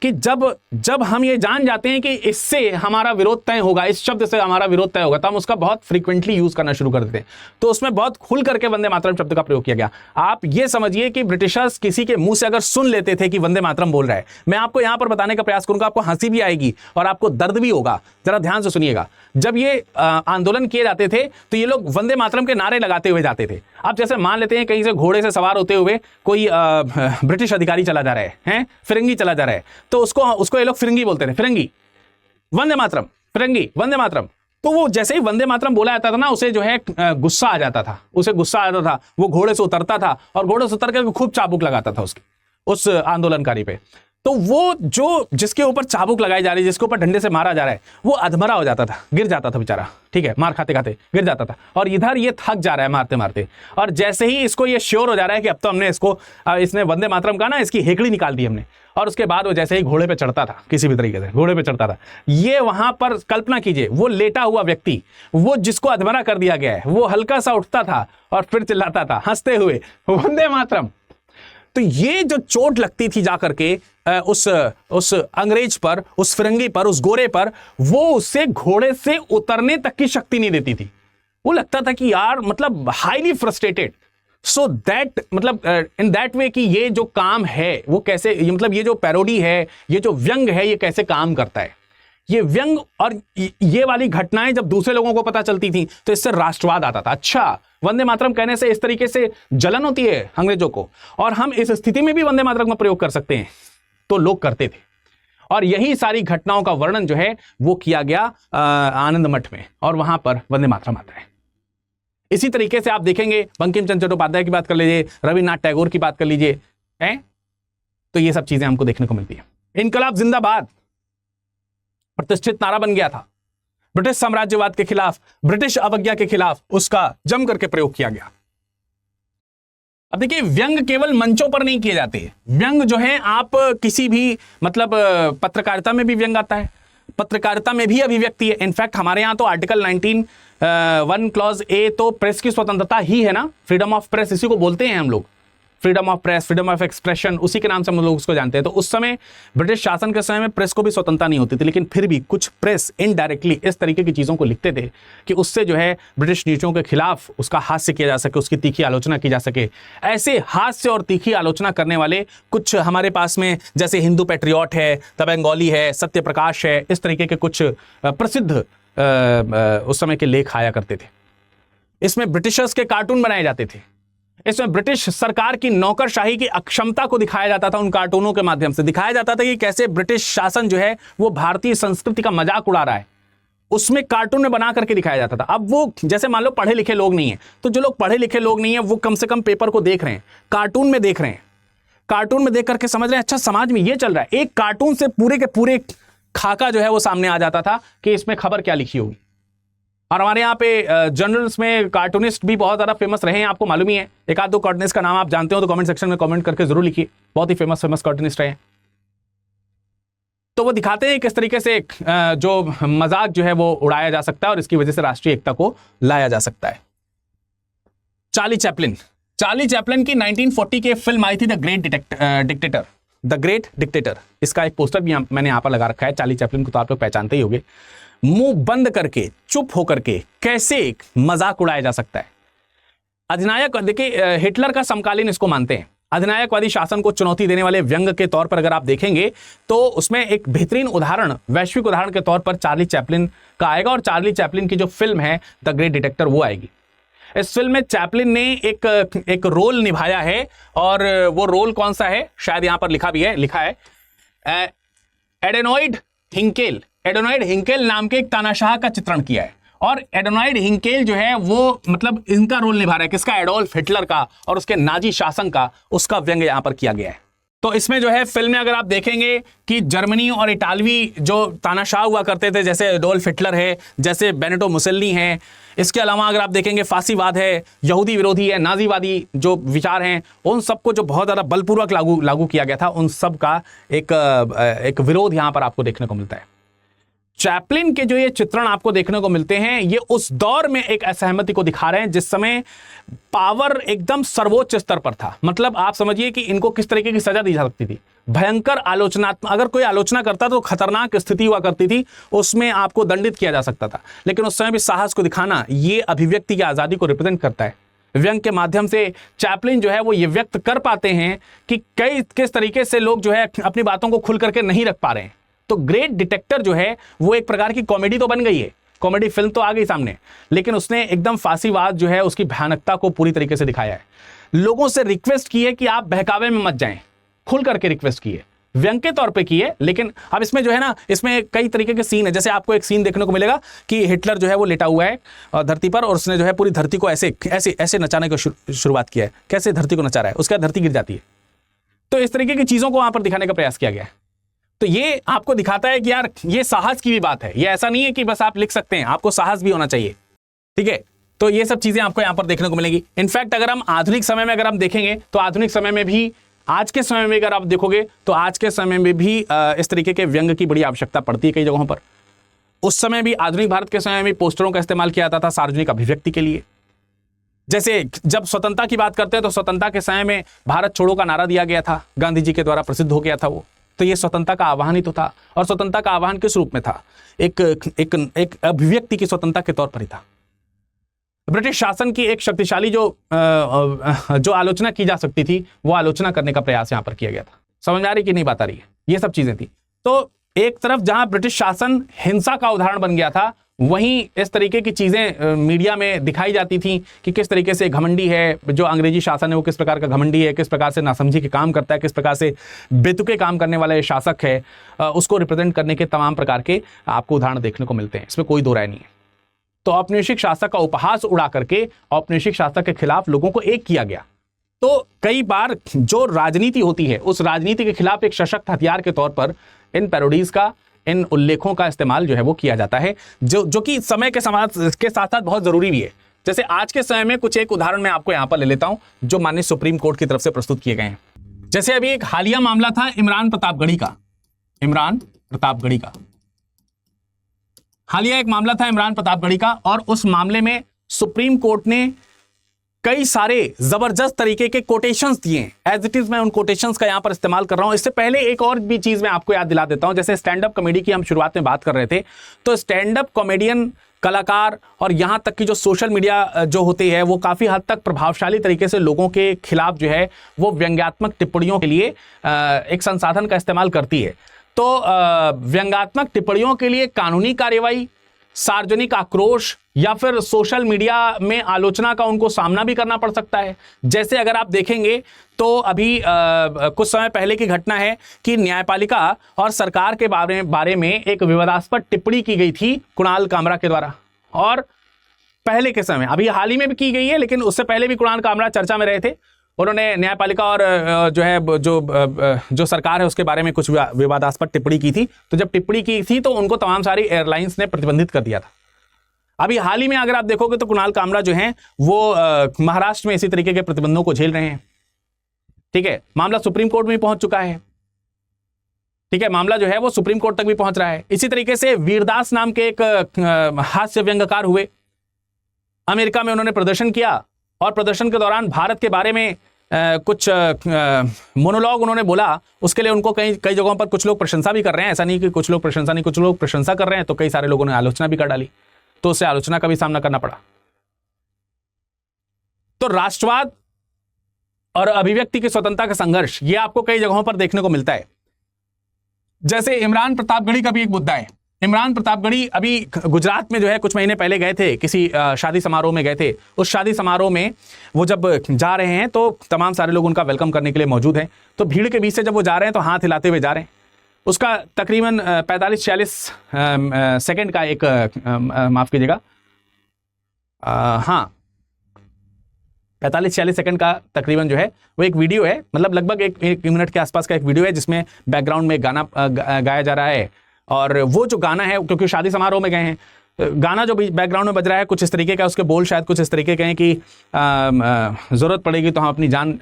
कि जब हम ये जान जाते हैं कि इससे हमारा विरोध तय होगा, इस शब्द से हमारा विरोध तय होगा, तो हम उसका बहुत फ्रीक्वेंटली यूज करना शुरू कर देते हैं। तो उसमें बहुत खुल करके वंदे मातरम शब्द का प्रयोग किया गया। आप ये समझिए कि ब्रिटिशर्स किसी के मुंह से अगर सुन लेते थे कि वंदे मातरम बोल रहा है, मैं आपको यहां पर बताने का प्रयास करूंगा, आपको हंसी भी आएगी और आपको दर्द भी होगा। जरा ध्यान से सुनिएगा। जब ये आंदोलन किए जाते थे तो ये लोग वंदे मातरम के नारे लगाते हुए जाते थे। आप जैसे मान लेते हैं कहीं से घोड़े से सवार होते हुए कोई ब्रिटिश अधिकारी चला जा रहा है, फिरंगी चला जा रहा है, तो उसको ये लोग फिरंगी बोलते थे, फिरंगी वंदे मातरम, फिरंगी वंदे मातरम। तो वो जैसे ही वंदे मातरम बोला जाता था ना, उसे जो है गुस्सा आ जाता था, उसे गुस्सा आ जाता था, वो घोड़े से उतरता था और घोड़े से उतर कर खूब चाबुक लगाता था उस आंदोलनकारी पे। तो वो जो जिसके ऊपर चाबुक लगाई जा रही है, जिसके ऊपर डंडे से मारा जा रहा है, वो अधमरा हो जाता था, गिर जाता था बेचारा, ठीक है, मार खाते खाते गिर जाता था। और इधर ये थक जा रहा है मारते मारते, और जैसे ही इसको ये श्योर हो जा रहा है कि अब तो हमने इसने वंदे मातरम का ना इसकी हेकड़ी निकाल दी हमने, और उसके बाद वो जैसे ही घोड़े पे चढ़ता था, किसी भी तरीके से घोड़े पे चढ़ता था, ये वहां पर कल्पना कीजिए वो लेटा हुआ व्यक्ति, वो जिसको अधमरा कर दिया गया है, वो हल्का सा उठता था और फिर चिल्लाता था हंसते हुए वंदे मातरम। तो ये जो चोट लगती थी जाकर के उस अंग्रेज पर, उस फिरंगी पर, उस गोरे पर, वो उससे घोड़े से उतरने तक की शक्ति नहीं देती थी। वो लगता था कि यार मतलब हाईली फ्रस्ट्रेटेड, सो दैट मतलब इन दैट वे कि ये जो काम है वो कैसे, मतलब ये जो पैरोडी है, ये जो व्यंग है, ये कैसे काम करता है। ये व्यंग और ये वाली घटनाएं जब दूसरे लोगों को पता चलती थी तो इससे राष्ट्रवाद आता था। अच्छा, वंदे मातरम कहने से इस तरीके से जलन होती है अंग्रेजों को, और हम इस स्थिति में भी वंदे मातरम का प्रयोग कर सकते हैं, तो लोग करते थे। और यही सारी घटनाओं का वर्णन जो है वो किया गया आनंद मठ में, और वहां पर वंदे मातरम आता है। इसी तरीके से आप देखेंगे बंकिम चंद्र चट्टोपाध्याय की बात कर लीजिए, रविन्द्रनाथ टैगोर की बात कर लीजिए, तो ये सब चीजें हमको देखने को मिलती है। इनकलाब जिंदाबाद प्रतिष्ठित नारा बन गया था। ब्रिटिश साम्राज्यवाद के खिलाफ, ब्रिटिश अवज्ञा के खिलाफ उसका जम करके प्रयोग किया गया। अब देखिए, व्यंग केवल मंचों पर नहीं किए जाते। व्यंग जो है आप किसी भी मतलब पत्रकारिता में भी व्यंग आता है, पत्रकारिता में भी अभिव्यक्ति है। इनफैक्ट हमारे यहाँ तो आर्टिकल 19(1) क्लॉज ए तो प्रेस की स्वतंत्रता ही है ना, फ्रीडम ऑफ प्रेस, इसी को बोलते हैं हम लोग, freedom of press, freedom of expression, उसी के नाम से हम लोग उसको जानते हैं। तो उस समय ब्रिटिश शासन के समय में प्रेस को भी स्वतंत्रता नहीं होती थी, लेकिन फिर भी कुछ प्रेस इनडायरेक्टली इस तरीके की चीज़ों को लिखते थे कि उससे जो है ब्रिटिश नीतियों के खिलाफ उसका हास्य किया जा सके, उसकी तीखी आलोचना की जा सके। ऐसे हास्य और तीखी आलोचना करने वाले कुछ हमारे पास में, जैसे हिंदू पैट्रियट है, द बंगाली है, सत्य प्रकाश है, इस तरीके के कुछ प्रसिद्ध उस समय के लेख आया करते थे। इसमें ब्रिटिशर्स के कार्टून बनाए जाते थे, इसमें ब्रिटिश सरकार की नौकरशाही की अक्षमता को दिखाया जाता था। उन कार्टूनों के माध्यम से दिखाया जाता था कि कैसे ब्रिटिश शासन जो है वो भारतीय संस्कृति का मजाक उड़ा रहा है। उसमें कार्टून में बना करके दिखाया जाता था। अब वो जैसे मान लो पढ़े लिखे लोग नहीं है, तो जो लोग पढ़े लिखे लोग नहीं है वो कम से कम पेपर को देख रहे हैं, कार्टून में देख रहे हैं, कार्टून में देख करके समझ रहे हैं अच्छा समाज में ये चल रहा है। एक कार्टून से पूरे के पूरे खाका जो है वो सामने आ जाता था कि इसमें खबर क्या लिखी होगी। और हमारे यहाँ पे जनरल्स में कार्टूनिस्ट भी बहुत ज़्यादा फेमस रहे हैं, आपको मालूम ही है। एक आध दो कार्टूनिस्ट का नाम आप जानते हो तो कमेंट सेक्शन में कमेंट करके जरूर लिखिए, बहुत ही फेमस कार्टूनिस्ट रहे हैं। तो वो दिखाते हैं किस तरीके से जो मजाक जो है वो उड़ाया जा सकता है और इसकी वजह से राष्ट्रीय एकता को लाया जा सकता है। चार्ली चैपलिन की 1940 की फिल्म आई थी द ग्रेट डिक्टेटर। इसका एक पोस्टर भी मैंने यहाँ पर लगा रखा है। चार्ली चैपलिन को तो आप लोग पहचानते ही होंगे। मुंह बंद करके, चुप होकर के कैसे एक मजाक उड़ाया जा सकता है। अधिनायक, देखिए हिटलर का समकालीन इसको मानते हैं। अधिनायकवादी शासन को चुनौती देने वाले व्यंग के तौर पर अगर आप देखेंगे तो उसमें एक बेहतरीन उदाहरण, वैश्विक उदाहरण के तौर पर चार्ली चैपलिन का आएगा और चार्ली चैपलिन की जो फिल्म है द ग्रेट डिटेक्टर वो आएगी। इस फिल्म में चैपलिन ने एक रोल निभाया है और वो रोल कौन सा है, शायद यहां पर लिखा है एडोनॉइड हिंकेल नाम के एक तानाशाह का चित्रण किया है। और एडोनॉइड हिंकेल जो है वो मतलब इनका रोल निभा रहा है, किसका, एडोल्फ हिटलर का और उसके नाजी शासन का, उसका व्यंग्य यहां पर किया गया है। तो इसमें जो है फिल्म में अगर आप देखेंगे कि जर्मनी और इटालवी जो तानाशाह हुआ करते थे, जैसे एडोल्फ हिटलर है, जैसे बेनिटो मुसोलिनी है, इसके अलावा अगर आप देखेंगे फांसीवाद है, यहूदी विरोधी है, नाजीवादी जो विचार हैं, उन सबको जो बहुत ज़्यादा बलपूर्वक लागू किया गया था, उन सब का एक विरोध यहाँ पर आपको देखने को मिलता है। चैपलिन के जो ये चित्रण आपको देखने को मिलते हैं, ये उस दौर में एक असहमति को दिखा रहे हैं जिस समय पावर एकदम सर्वोच्च स्तर पर था। मतलब आप समझिए कि इनको किस तरीके की सजा दी जा सकती थी, भयंकर आलोचनात्मक, अगर कोई आलोचना करता तो खतरनाक स्थिति हुआ करती थी, उसमें आपको दंडित किया जा सकता था। लेकिन उस समय भी साहस को दिखाना, ये अभिव्यक्ति की आजादी को रिप्रेजेंट करता है। व्यंग के माध्यम से चैपलिन जो है वो ये व्यक्त कर पाते हैं कि किस तरीके से लोग जो है अपनी बातों को खुल करके नहीं रख पा रहे हैं। तो ग्रेट डिटेक्टर जो है वो एक प्रकार की कॉमेडी तो बन गई है, कॉमेडी फिल्म तो आ गई सामने, लेकिन उसने एकदम फांसीवाद जो है उसकी भयानकता को पूरी तरीके से दिखाया है। लोगों से रिक्वेस्ट की है कि आप बहकावे में मत जाएं, खुल करके रिक्वेस्ट की है, व्यंग के तौर पे की है। लेकिन अब इसमें जो है ना, इसमें कई तरीके के सीन है। जैसे आपको एक सीन देखने को मिलेगा कि हिटलर जो है वो लेटा हुआ है धरती पर और उसने जो है पूरी धरती को ऐसे ऐसे ऐसे नचाने की शुरुआत किया है, कैसे धरती को नचा रहा है, उसके बाद धरती गिर जाती है। तो इस तरीके की चीजों को वहां पर दिखाने का प्रयास किया गया है। तो ये आपको दिखाता है कि यार ये साहस की भी बात है, ये ऐसा नहीं है कि बस आप लिख सकते हैं, आपको साहस भी होना चाहिए। ठीक है, तो ये सब चीजें आपको यहां पर देखने को मिलेंगी। इनफैक्ट अगर हम आधुनिक समय में अगर हम देखेंगे तो आधुनिक समय में भी, आज के समय में अगर आप देखोगे तो आज के समय में भी इस तरीके के व्यंग की बड़ी आवश्यकता पड़ती है कई जगहों पर। उस समय भी, आधुनिक भारत के समय में पोस्टरों का इस्तेमाल किया जाता था सार्वजनिक अभिव्यक्ति के लिए। जैसे जब स्वतंत्रता की बात करते हैं तो स्वतंत्रता के समय में भारत छोड़ो का नारा दिया गया था, गांधी जी के द्वारा प्रसिद्ध हो गया था वो। तो ये स्वतंत्रता का आह्वान ही तो था। और स्वतंत्रता का आह्वान किस रूप में था, एक अभिव्यक्ति की स्वतंत्रता के तौर पर ही था। ब्रिटिश शासन की एक शक्तिशाली जो आलोचना की जा सकती थी, वो आलोचना करने का प्रयास यहां पर किया गया था। समझ आ रही कि नहीं बात आ रही है, ये सब चीजें थी। तो एक तरफ जहां ब्रिटिश शासन हिंसा का उदाहरण बन गया था, वहीं इस तरीके की चीजें मीडिया में दिखाई जाती थी कि किस तरीके से घमंडी है जो अंग्रेजी शासन है, वो किस प्रकार का घमंडी है, किस प्रकार से नासमझी के काम करता है, किस प्रकार से बेतुके काम करने वाला शासक है। उसको रिप्रेजेंट करने के तमाम प्रकार के आपको उदाहरण देखने को मिलते हैं, इसमें कोई दो राय नहीं है। तो औपनिवेशिक शासक का उपहास उड़ा करके औपनिवेशिक शासक के खिलाफ लोगों को एक किया गया। तो कई बार जो राजनीति होती है, उस राजनीति के खिलाफ एक सशक्त हथियार के तौर पर इन पैरोडीज का, इन उल्लेखों का इस्तेमाल जो है वो किया जाता है, जो कि समय के साथ साथ बहुत जरूरी भी है। जैसे आज के समय में कुछ एक उदाहरण मैं आपको यहां पर ले लेता हूं जो माननीय सुप्रीम कोर्ट की तरफ से प्रस्तुत किए गए हैं। जैसे अभी एक हालिया मामला था इमरान प्रतापगढ़ी का हालिया एक मामला था इमरान प्रतापगढ़ी का, और उस मामले में सुप्रीम कोर्ट ने कई सारे जबरदस्त तरीके के कोटेशंस दिए। एज इट इज मैं उन कोटेशंस का यहां पर इस्तेमाल कर रहा हूं। इससे पहले एक और भी चीज मैं आपको याद दिला देता हूं। जैसे स्टैंड अप कॉमेडी की हम शुरुआत में बात कर रहे थे, तो स्टैंड अप कॉमेडियन कलाकार और यहां तक कि जो सोशल मीडिया जो होती है वो काफी हद तक प्रभावशाली तरीके से लोगों के खिलाफ जो है वो व्यंग्यात्मक टिप्पणियों के लिए एक संसाधन का इस्तेमाल करती है। तो व्यंग्यात्मक टिप्पणियों के लिए कानूनी कार्यवाही, सार्वजनिक आक्रोश या फिर सोशल मीडिया में आलोचना का उनको सामना भी करना पड़ सकता है। जैसे अगर आप देखेंगे तो अभी कुछ समय पहले की घटना है कि न्यायपालिका और सरकार के बारे में एक विवादास्पद टिप्पणी की गई थी कुणाल कामरा के द्वारा। और पहले के समय, अभी हाल ही में भी की गई है, लेकिन उससे पहले भी कुणाल कामरा चर्चा में रहे थे। उन्होंने न्यायपालिका और जो सरकार है उसके बारे में कुछ विवादास्पद टिप्पणी की थी। तो जब टिप्पणी की थी तो उनको तमाम सारी एयरलाइंस ने प्रतिबंधित कर दिया था। अभी हाल ही में अगर आप देखोगे तो कुणाल कामरा जो हैं वो महाराष्ट्र में इसी तरीके के प्रतिबंधों को झेल रहे हैं। ठीक है, मामला सुप्रीम कोर्ट में पहुंच चुका है। ठीक है, मामला जो है वो सुप्रीम कोर्ट तक भी पहुंच रहा है। इसी तरीके से वीरदास नाम के एक हास्य व्यंग्यकार हुए, अमेरिका में उन्होंने प्रदर्शन किया और प्रदर्शन के दौरान भारत के बारे में कुछ मोनोलॉग उन्होंने बोला। उसके लिए उनको कई जगहों पर कुछ लोग प्रशंसा भी कर रहे हैं, ऐसा नहीं कि कुछ लोग प्रशंसा नहीं, कुछ लोग प्रशंसा कर रहे हैं, तो कई सारे लोगों ने आलोचना भी कर डाली, तो उससे आलोचना का भी सामना करना पड़ा। तो राष्ट्रवाद और अभिव्यक्ति की स्वतंत्रता का संघर्ष ये आपको कई जगहों पर देखने को मिलता है। जैसे इमरान प्रतापगढ़ी का भी एक मुद्दा है। इमरान प्रतापगढ़ी अभी गुजरात में जो है कुछ महीने पहले गए थे, किसी शादी समारोह में गए थे। उस शादी समारोह में वो जब जा रहे हैं तो तमाम सारे लोग उनका वेलकम करने के लिए मौजूद हैं। तो भीड़ के बीच से जब वो जा रहे हैं तो हाथ हिलाते हुए जा रहे हैं। उसका तकरीबन 45-46 सेकंड का एक माफ कीजिएगा, हाँ 45-46 सेकंड का तकरीबन जो है वो एक वीडियो है, मतलब लगभग एक मिनट के आसपास का एक वीडियो है, जिसमें बैकग्राउंड में गाना गाया जा रहा है। और वो जो गाना है, क्योंकि शादी समारोह में गए हैं, गाना जो भी बैकग्राउंड में बज रहा है कुछ इस तरीके का, उसके बोल शायद कुछ इस तरीके के हैं कि ज़रूरत पड़ेगी तो हम अपनी जान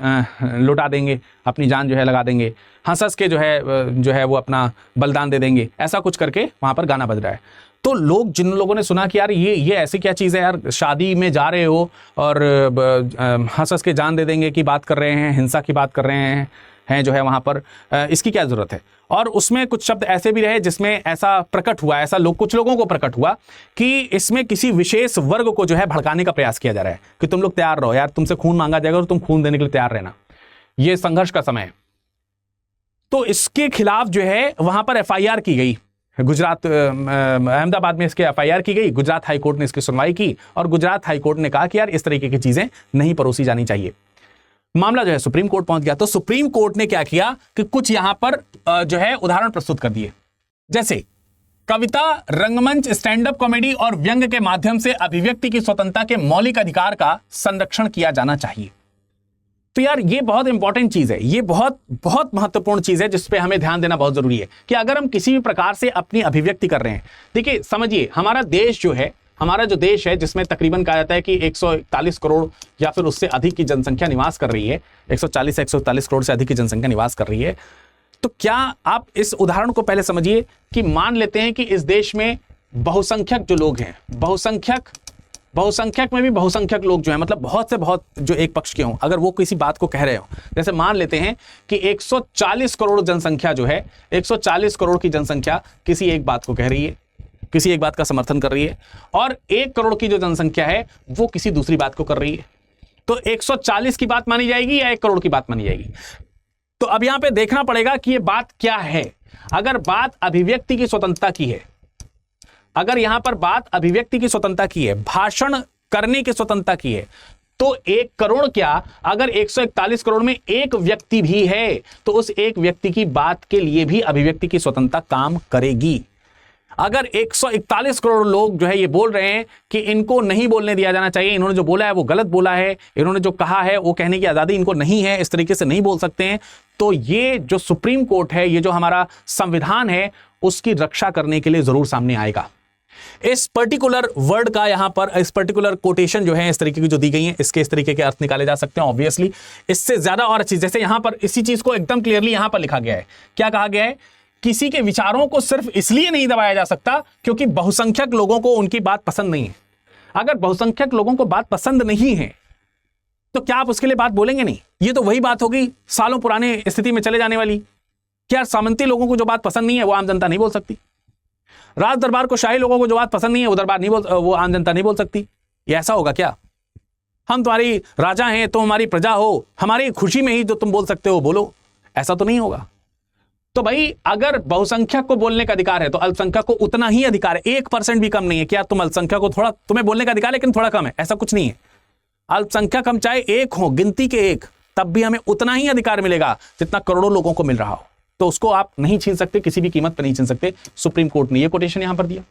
लुटा देंगे, अपनी जान जो है लगा देंगे, हंस के जो है वो अपना बलिदान दे देंगे, ऐसा कुछ करके वहाँ पर गाना बज रहा है। तो लोग, जिन लोगों ने सुना कि यार ये ऐसी क्या चीज़ है यार, शादी में जा रहे हो और हंस के जान दे देंगे की बात कर रहे हैं, हिंसा की बात कर रहे हैं जो है वहाँ पर, इसकी क्या ज़रूरत है। और उसमें कुछ शब्द ऐसे भी रहे जिसमें ऐसा प्रकट हुआ, ऐसा कुछ लोगों को प्रकट हुआ कि इसमें किसी विशेष वर्ग को जो है भड़काने का प्रयास किया जा रहा है कि तुम लोग तैयार रहो यार, तुमसे खून मांगा जाएगा और तुम खून देने के लिए तैयार रहना, ये संघर्ष का समय है। तो इसके खिलाफ जो है वहां पर FIR की गई, गुजरात अहमदाबाद में इसके FIR की गई। गुजरात हाईकोर्ट ने इसकी सुनवाई की और गुजरात हाईकोर्ट ने कहा कि यार इस तरीके की चीजें नहीं परोसी जानी चाहिए। मामला जो है सुप्रीम कोर्ट पहुंच गया। तो सुप्रीम कोर्ट ने क्या किया कि कुछ यहां पर जो है उदाहरण प्रस्तुत कर दिए, जैसे कविता, रंगमंच, स्टैंड अप कॉमेडी और व्यंग्य के माध्यम से अभिव्यक्ति की स्वतंत्रता के मौलिक अधिकार का संरक्षण किया जाना चाहिए। तो यार ये बहुत इंपॉर्टेंट चीज है, ये बहुत बहुत महत्वपूर्ण चीज है जिस पे हमें ध्यान देना बहुत जरूरी है कि अगर हम किसी भी प्रकार से अपनी अभिव्यक्ति कर रहे हैं, देखिए समझिए हमारा देश जो है, हमारा जो देश है जिसमें तकरीबन कहा जाता है कि 141 करोड़ या फिर उससे अधिक की जनसंख्या निवास कर रही है, 140 से 141 करोड़ से अधिक की जनसंख्या निवास कर रही है। तो क्या आप इस उदाहरण को पहले समझिए कि मान लेते हैं कि इस देश में बहुसंख्यक जो लोग हैं, बहुसंख्यक में भी बहुसंख्यक लोग जो हैं, मतलब बहुत से बहुत जो एक पक्ष के हों, अगर वो किसी बात को कह रहे हो, जैसे मान लेते हैं कि 140 करोड़ जनसंख्या जो है, 140 करोड़ की जनसंख्या किसी एक बात को कह रही है, किसी एक बात का समर्थन कर रही है, और 1 करोड़ की जो जनसंख्या है वो किसी दूसरी बात को कर रही है, तो 140 की बात मानी जाएगी या 1 करोड़ की बात मानी जाएगी। तो अब यहां पे देखना पड़ेगा कि ये बात क्या है। अगर बात अभिव्यक्ति की स्वतंत्रता की है, अगर यहां पर बात अभिव्यक्ति की स्वतंत्रता की है, भाषण करने की स्वतंत्रता की है, तो 1 करोड़ क्या, अगर 141 करोड़ में एक व्यक्ति भी है तो उस एक व्यक्ति की बात के लिए भी अभिव्यक्ति की स्वतंत्रता काम करेगी। अगर 141 करोड़ लोग जो है ये बोल रहे हैं कि इनको नहीं बोलने दिया जाना चाहिए, इन्होंने जो बोला है वो गलत बोला है, इन्होंने जो कहा है वो कहने की आजादी इनको नहीं है, इस तरीके से नहीं बोल सकते हैं, तो ये जो सुप्रीम कोर्ट है, ये जो हमारा संविधान है, उसकी रक्षा करने के लिए जरूर सामने आएगा। इस पर्टिकुलर वर्ड का यहां पर, इस पर्टिकुलर कोटेशन जो है इस तरीके की जो दी गई है, इसके इस तरीके के अर्थ निकाले जा सकते हैं। ऑब्वियसली इससे ज्यादा और अच्छी, जैसे यहां पर इसी चीज को एकदम क्लियरली यहां पर लिखा गया है, क्या कहा गया है, किसी के विचारों को सिर्फ इसलिए नहीं दबाया जा सकता क्योंकि बहुसंख्यक लोगों को उनकी बात पसंद नहीं है। अगर बहुसंख्यक लोगों को बात पसंद नहीं है तो क्या आप उसके लिए बात बोलेंगे नहीं? ये तो वही बात होगी सालों पुराने स्थिति में चले जाने वाली। क्या सामंती लोगों को जो बात पसंद नहीं है वो आम जनता नहीं बोल सकती? राज दरबार को शाही लोगों को जो बात पसंद नहीं है वो आम जनता नहीं बोल सकती? ये ऐसा होगा क्या? हम तुम्हारी राजा हैं, तुम हमारी प्रजा हो, हमारी खुशी में ही जो तुम बोल सकते हो बोलो, ऐसा तो नहीं होगा। तो भाई अगर बहुसंख्यक को बोलने का अधिकार है तो अल्पसंख्यक को उतना ही अधिकार है, 1% भी कम नहीं है। क्या तुम अल्पसंख्यक को थोड़ा, तुम्हें बोलने का अधिकार लेकिन थोड़ा कम है, ऐसा कुछ नहीं है। अल्पसंख्यक हम चाहे 1 हो, गिनती के 1, तब भी हमें उतना ही अधिकार मिलेगा जितना करोड़ों लोगों को मिल रहा हो। तो उसको आप नहीं छीन सकते, किसी भी कीमत पर नहीं छीन सकते। सुप्रीम कोर्ट ने यह कोटेशन यहां पर दिया।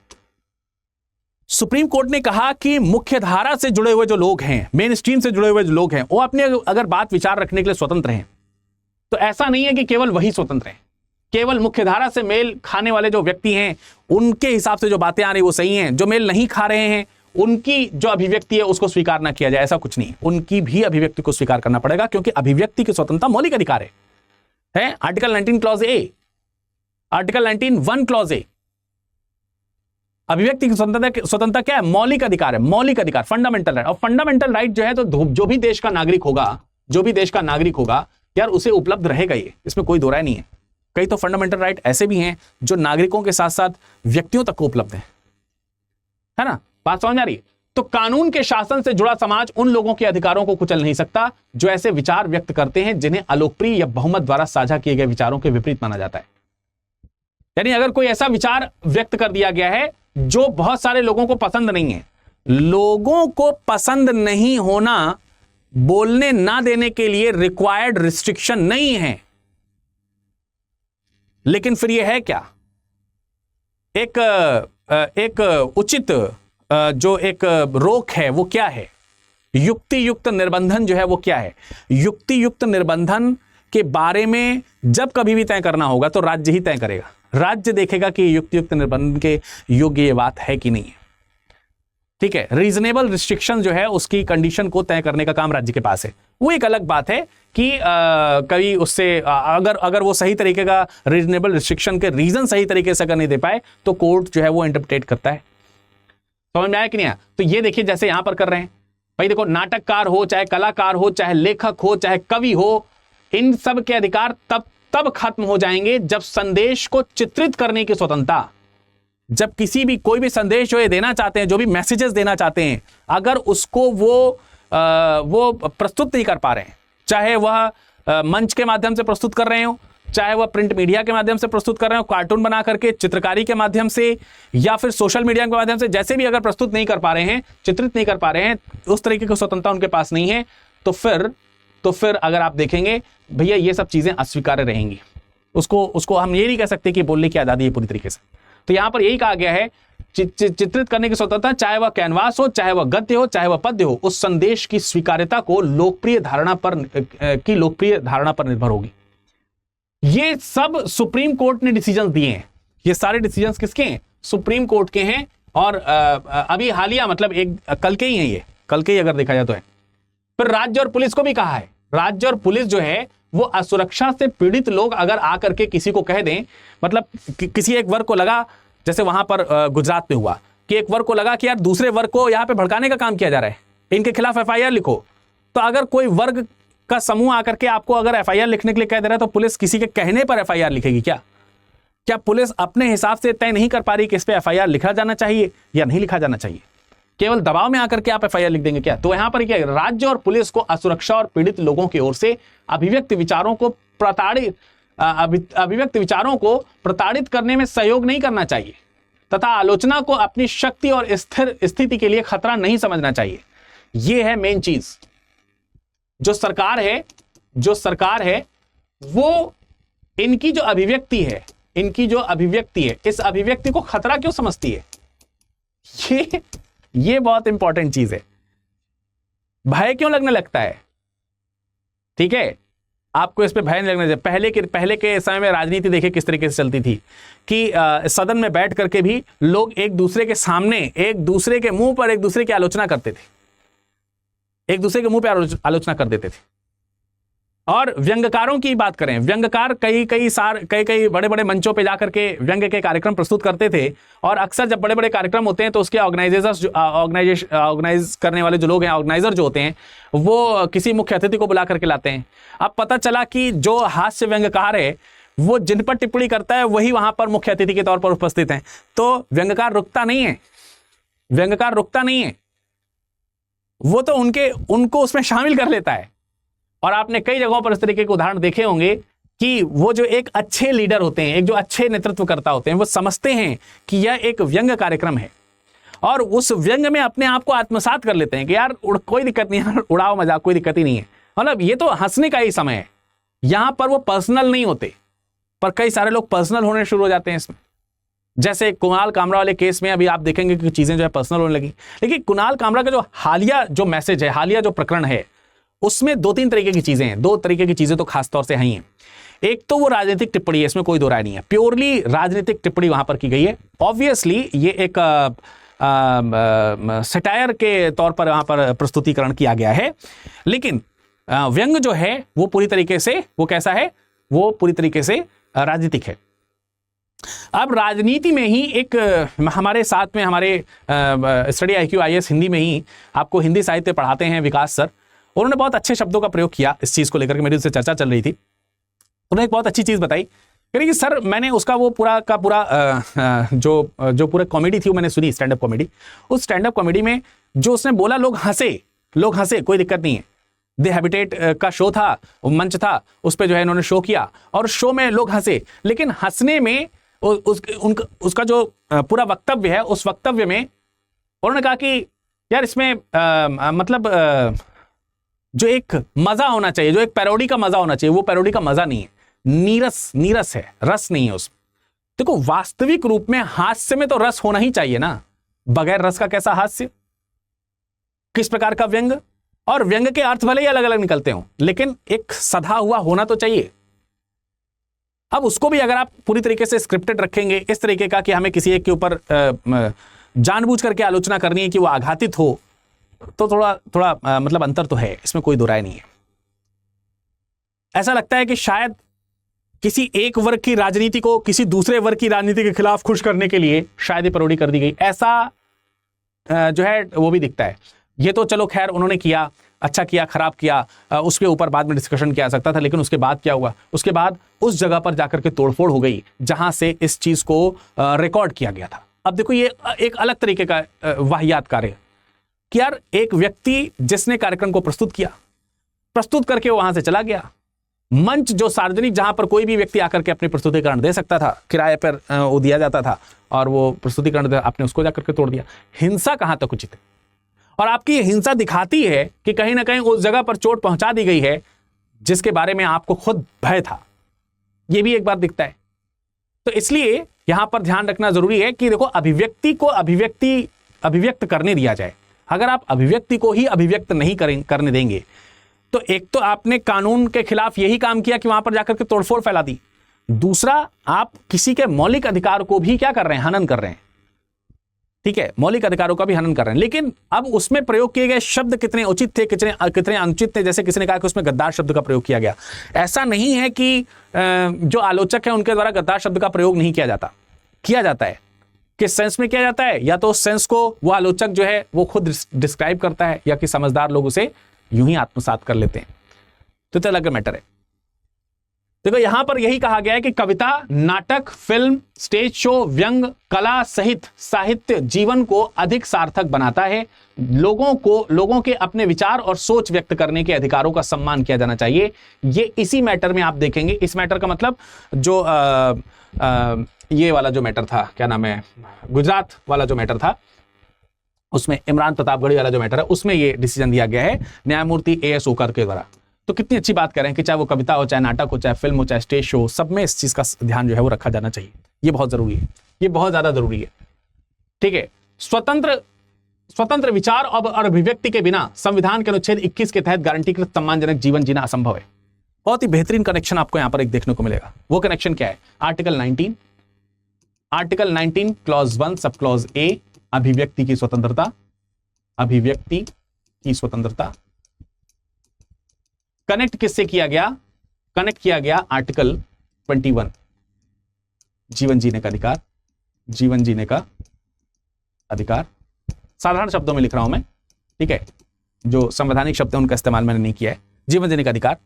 सुप्रीम कोर्ट ने कहा कि मुख्य धारा से जुड़े हुए जो लोग हैं, मेन स्ट्रीम से जुड़े हुए जो लोग हैं, वो अपने अगर बात विचार रखने के लिए स्वतंत्र हैं, तो ऐसा नहीं है कि केवल वही स्वतंत्र हैं। केवल मुख्यधारा से मेल खाने वाले जो व्यक्ति हैं उनके हिसाब से जो बातें आ रही वो सही हैं, जो मेल नहीं खा रहे हैं उनकी जो अभिव्यक्ति है उसको स्वीकार ना किया जाए, ऐसा कुछ नहीं। उनकी भी अभिव्यक्ति को स्वीकार करना पड़ेगा, क्योंकि अभिव्यक्ति की स्वतंत्रता मौलिक अधिकार है। Article 19 clause A, article 19(1) clause A. अभिव्यक्ति की स्वतंत्रता क्या है? मौलिक अधिकार है, मौलिक अधिकार, फंडामेंटल राइट। और फंडामेंटल राइट जो है तो जो भी देश का नागरिक होगा, जो भी देश का नागरिक होगा यार, उसे उपलब्ध रहेगा, ये इसमें कोई दो राय नहीं है। कई तो फंडामेंटल राइट ऐसे भी हैं जो नागरिकों के साथ साथ व्यक्तियों तक को उपलब्ध है ना? बात समझ आ रही है? तो कानून के शासन से जुड़ा समाज उन लोगों के अधिकारों को कुचल नहीं सकता जो ऐसे विचार व्यक्त करते हैं जिन्हें अलोकप्रिय या बहुमत द्वारा साझा किए गए विचारों के विपरीत माना जाता है। यानी अगर कोई ऐसा विचार व्यक्त कर दिया गया है जो बहुत सारे लोगों को पसंद नहीं है, लोगों को पसंद नहीं होना बोलने ना देने के लिए रिक्वायर्ड रिस्ट्रिक्शन नहीं है, लेकिन फिर यह है क्या? एक उचित जो एक रोक है वो क्या है? युक्ति युक्त निर्बंधन जो है वो क्या है? युक्ति युक्त निर्बंधन के बारे में जब कभी भी तय करना होगा तो राज्य ही तय करेगा। राज्य देखेगा कि युक्ति युक्त निर्बंधन के योग्य ये बात है कि नहीं है। ठीक है, रीजनेबल रिस्ट्रिक्शन जो है उसकी कंडीशन को तय करने का काम राज्य के पास है। वो एक अलग बात है कि कभी उससे अगर वो सही तरीके का रीजनेबल रिस्ट्रिक्शन के रीजन सही तरीके से अगर नहीं दे पाए तो कोर्ट जो है वो इंटरप्रेट करता है। समझ में आया कि नहीं आया? तो ये देखिए जैसे यहां पर कर रहे हैं भाई, देखो नाटककार हो, चाहे कलाकार हो, चाहे लेखक हो, चाहे कवि हो, इन सब के अधिकार तब खत्म हो जाएंगे जब संदेश को चित्रित करने की स्वतंत्रता, जब कोई भी संदेश जो ये देना चाहते हैं, जो भी मैसेजेस देना चाहते हैं, अगर उसको वो प्रस्तुत नहीं कर पा रहे हैं, चाहे वह मंच के माध्यम से प्रस्तुत कर रहे हो, चाहे वह प्रिंट मीडिया के माध्यम से प्रस्तुत कर रहे हो, कार्टून बना करके, चित्रकारी के माध्यम से, या फिर सोशल मीडिया के माध्यम से, जैसे भी अगर प्रस्तुत नहीं कर पा रहे हैं, चित्रित नहीं कर पा रहे हैं, उस तरीके की स्वतंत्रता उनके पास नहीं है, तो फिर अगर आप देखेंगे भैया ये सब चीजें अस्वीकार्य रहेंगी। उसको हम ये नहीं कह सकते कि बोलने की आजादी है पूरी तरीके से। तो यहां पर यही कहा गया है, चित्रित करने की स्वतंत्रता, चाहे वह कैनवास हो, चाहे वह गद्य हो, चाहे वह पद्य हो, उस संदेश की स्वीकार्यता को लोकप्रिय धारणा पर निर्भर होगी। ये सब सुप्रीम कोर्ट ने डिसीजन दिए हैं। ये सारे डिसीजंस किसके हैं? सुप्रीम कोर्ट के हैं। और अभी हालिया मतलब कल के ही हैं, ये कल के ही अगर देखा जाए तो है। फिर राज्य और पुलिस को भी कहा है, राज्य और पुलिस जो है वो असुरक्षा से पीड़ित लोग अगर आकर के किसी को कह दें, मतलब किसी एक वर्ग को लगा, जैसे वहां पर गुजरात में हुआ कि एक वर्ग को लगा कि यार दूसरे वर्ग को यहां पे भड़काने का काम किया जा रहा है, इनके खिलाफ एफआईआर लिखो। तो अगर कोई वर्ग का समूह आकर के आपको अगर एफआईआर लिखने के लिए कह दे रहा है तो पुलिस किसी के कहने पर एफआईआर लिखेगी क्या? क्या पुलिस अपने हिसाब से तय नहीं कर पा रही कि इस पे एफआईआर लिखा जाना चाहिए या नहीं लिखा जाना चाहिए? केवल दबाव में आकर के आप एफआईआर लिख देंगे क्या? तो यहां पर क्या है, राज्य और पुलिस को असुरक्षा और पीड़ित लोगों की ओर से अभिव्यक्त विचारों को प्रताड़ित करने में सहयोग नहीं करना चाहिए तथा आलोचना को अपनी शक्ति और स्थिर स्थिति के लिए खतरा नहीं समझना चाहिए। यह है मेन चीज। जो सरकार है वो इनकी जो अभिव्यक्ति है, इस अभिव्यक्ति को खतरा क्यों समझती है? ये बहुत इंपॉर्टेंट चीज है। भय क्यों लगने लगता है? ठीक है, आपको इस पे भय नहीं लगना चाहिए। पहले के समय में राजनीति देखिए किस तरीके से चलती थी कि सदन में बैठ करके भी लोग एक दूसरे के सामने, एक दूसरे के मुंह पर एक दूसरे की आलोचना करते थे, एक दूसरे के मुंह पे आलोचना कर देते थे। और व्यंग्यकारों की बात करें, व्यंग्यकार कई बड़े बड़े मंचों पे जाकर के व्यंग्य के कार्यक्रम प्रस्तुत करते थे। और अक्सर जब बड़े बड़े कार्यक्रम होते हैं तो उसके ऑर्गेनाइज करने वाले जो लोग हैं, ऑर्गेनाइजर जो होते हैं, वो किसी मुख्य अतिथि को बुला करके लाते हैं। अब पता चला कि जो हास्य व्यंग्यकार है वो जिन पर टिप्पणी करता है वही वहां पर मुख्य अतिथि के तौर पर उपस्थित हैं। तो व्यंग्यकार रुकता नहीं है, वो तो उनको उसमें शामिल कर लेता है। और आपने कई जगहों पर इस तरीके के उदाहरण देखे होंगे कि वो जो एक अच्छे लीडर होते हैं, एक जो अच्छे नेतृत्वकर्ता होते हैं, वो समझते हैं कि यह एक व्यंग्य कार्यक्रम है और उस व्यंग्य में अपने आप को आत्मसात कर लेते हैं कि यार कोई दिक्कत नहीं है, उड़ाओ मजाक, कोई दिक्कत ही नहीं है। मतलब ये तो हंसने का ही समय है, यहां पर वो पर्सनल नहीं होते। पर कई सारे लोग पर्सनल होने शुरू हो जाते हैं इसमें। जैसे कुणाल कामरा वाले केस में अभी आप देखेंगे कि चीजें जो है पर्सनल होने लगी। लेकिन कुणाल कामरा का जो हालिया जो मैसेज है, हालिया जो प्रकरण है, उसमें 2-3 तरीके की चीजें हैं। 2 तरीके की चीजें तो खासतौर से हैं। एक तो वो राजनीतिक टिप्पणी है, इसमें कोई दो राय नहीं है, प्योरली राजनीतिक टिप्पणी वहां पर की गई है। ऑब्वियसली ये एक सटायर के तौर पर यहाँ पर प्रस्तुतिकरण किया गया है। लेकिन व्यंग जो है वो पूरी तरीके से वो कैसा है, वो पूरी तरीके से राजनीतिक है। अब राजनीति में ही एक हमारे साथ में हमारे स्टडी IQ IAS हिंदी में ही आपको हिंदी साहित्य पढ़ाते हैं विकास सर, उन्होंने बहुत अच्छे शब्दों का प्रयोग किया इस चीज़ को लेकर के, मेरी उससे चर्चा चल रही थी। उन्होंने एक बहुत अच्छी चीज़ बताई कि सर मैंने उसका वो पूरा का पूरा जो पूरा कॉमेडी थी वो मैंने सुनी, स्टैंड अप कॉमेडी। उस स्टैंड अप कॉमेडी में जो उसने बोला लोग हंसे, कोई दिक्कत नहीं है। द हैबिटेट का शो था, मंच था, उस पर जो है इन्होंने शो किया और शो में लोग हंसे, लेकिन हंसने में उसका जो पूरा वक्तव्य है, उस वक्तव्य में उन्होंने कहा कि यार इसमें मतलब जो एक मजा होना चाहिए, जो एक पैरोडी का मजा होना चाहिए, वो पैरोडी का मजा नहीं है, नीरस है, रस नहीं है उसमें। देखो वास्तविक रूप में हास्य में तो रस होना ही चाहिए ना, बगैर रस का कैसा हास्य, किस प्रकार का व्यंग, और व्यंग के अर्थ भले ही अलग अलग निकलते हों, लेकिन एक सधा हुआ होना तो चाहिए। अब उसको भी अगर आप पूरी तरीके से स्क्रिप्टेड रखेंगे इस तरीके का कि हमें किसी एक के ऊपर जानबूझ करके आलोचना करनी है कि वो आघातित हो, तो थोड़ा मतलब अंतर तो है, इसमें कोई दो राय नहीं है। ऐसा लगता है कि शायद किसी एक वर्ग की राजनीति को किसी दूसरे वर्ग की राजनीति के खिलाफ खुश करने के लिए शायद ये पैरोडी कर दी गई, ऐसा जो है वो भी दिखता है। ये तो चलो खैर उन्होंने किया, अच्छा किया, खराब किया, उसके ऊपर बाद में डिस्कशन किया जा सकता था, लेकिन उसके बाद क्या हुआ, उसके बाद उस जगह पर जाकर के तोड़फोड़ हो गई जहां से इस चीज को रिकॉर्ड किया गया था। अब देखो ये एक अलग तरीके का वाहियात कार्य कि यार एक व्यक्ति जिसने कार्यक्रम को प्रस्तुत करके वो वहां से चला गया, मंच जो सार्वजनिक जहां पर कोई भी व्यक्ति आकर के अपने प्रस्तुतिकरण दे सकता था, किराए पर वो दिया जाता था, और वो प्रस्तुतिकरण आपने उसको जाकर के तोड़ दिया। हिंसा कहां तक उचित है? और आपकी ये हिंसा दिखाती है कि कहीं ना कहीं उस जगह पर चोट पहुंचा दी गई है जिसके बारे में आपको खुद भय था, ये भी एक बात दिखता है। तो इसलिए यहां पर ध्यान रखना जरूरी है कि देखो अभिव्यक्ति को अभिव्यक्त करने दिया जाए। अगर आप अभिव्यक्ति को ही अभिव्यक्त नहीं करने देंगे तो एक तो आपने कानून के खिलाफ यही काम किया कि वहां पर जाकर के तोड़फोड़ फैला दी, दूसरा आप किसी के मौलिक अधिकार को भी क्या कर रहे हैं, हनन कर रहे हैं। ठीक है, मौलिक अधिकारों का भी हनन कर रहे हैं। लेकिन अब उसमें प्रयोग किए गए शब्द कितने उचित थे, कितने अनुचित थे। जैसे किसी ने कहा कि उसमें गद्दार शब्द का प्रयोग किया गया। ऐसा नहीं है कि जो आलोचक है उनके द्वारा गद्दार शब्द का प्रयोग नहीं किया जाता है। किस सेंस में किया जाता है, या तो उस सेंस को वो आलोचक जो है वो खुद डिस्क्राइब करता है, या कि समझदार लोग उसे यूं ही आत्मसात कर लेते हैं, तो अलग मैटर है। देखो यहां पर यही कहा गया है कि कविता, नाटक, फिल्म, स्टेज शो, व्यंग, कला सहित साहित्य जीवन को अधिक सार्थक बनाता है। लोगों के अपने विचार और सोच व्यक्त करने के अधिकारों का सम्मान किया जाना चाहिए। ये इसी मैटर में आप देखेंगे। इस मैटर का मतलब जो ये वाला जो मैटर था, क्या नाम है, गुजरात वाला जो मैटर था, उसमें इमरान प्रतापगढ़ी वाला जो मैटर है, उसमें ये डिसीजन दिया गया है न्यायमूर्ति AS ओकर के द्वारा। तो कितनी अच्छी बात करें कि चाहे वो कविता हो, चाहे नाटक हो, चाहे फिल्म हो, चाहे स्टेज शो, सब में इस चीज का ध्यान जो है वो रखा जाना चाहिए। ये बहुत जरूरी है, ये बहुत ज्यादा जरूरी है। ठीक है, स्वतंत्र विचार और अभिव्यक्ति के बिना संविधान के अनुच्छेद 21 के तहत गारंटीकृत सम्मानजनक जीवन जीना असंभव है। बहुत ही बेहतरीन कनेक्शन आपको यहां पर एक देखने को मिलेगा। वो कनेक्शन क्या है? Article 19 clause 1 sub clause A, अभिव्यक्ति की स्वतंत्रता कनेक्ट किससे किया गया? कनेक्ट किया गया आर्टिकल 21, जीवन जीने का अधिकार। साधारण शब्दों में लिख रहा हूं मैं, ठीक है, जो संवैधानिक शब्द है उनका इस्तेमाल मैंने नहीं किया है। जीवन जीने का अधिकार।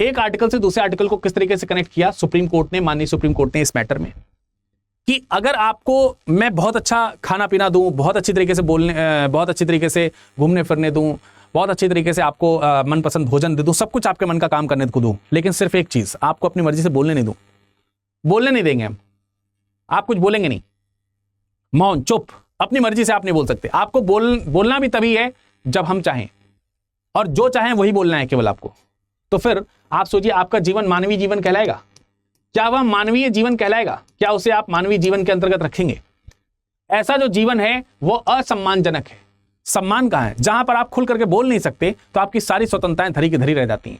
एक आर्टिकल से दूसरे आर्टिकल को किस तरीके से कनेक्ट किया माननीय सुप्रीम कोर्ट ने इस मैटर में, कि अगर आपको मैं बहुत अच्छा खाना पीना दूं, बहुत अच्छी तरीके से बहुत अच्छी तरीके से घूमने फिरने दूं, बहुत अच्छी तरीके से आपको मनपसंद भोजन दे दूं, सब कुछ आपके मन का काम करने को दूं, लेकिन सिर्फ एक चीज, आपको अपनी मर्जी से बोलने नहीं देंगे हम। आप कुछ बोलेंगे नहीं, मौन, चुप, अपनी मर्जी से आप नहीं बोल सकते। आपको बोलना भी तभी है जब हम चाहें, और जो चाहें वही बोलना है केवल आपको। तो फिर आप सोचिए, आपका जीवन मानवीय जीवन कहलाएगा? क्या वह मानवीय जीवन कहलाएगा? क्या उसे आप मानवीय जीवन के अंतर्गत रखेंगे? ऐसा जो जीवन है वो असम्मानजनक है। सम्मान कहां है? जहां पर आप खुल करके बोल नहीं सकते तो आपकी सारी स्वतंत्रताएं धरी की धरी रह जाती हैं।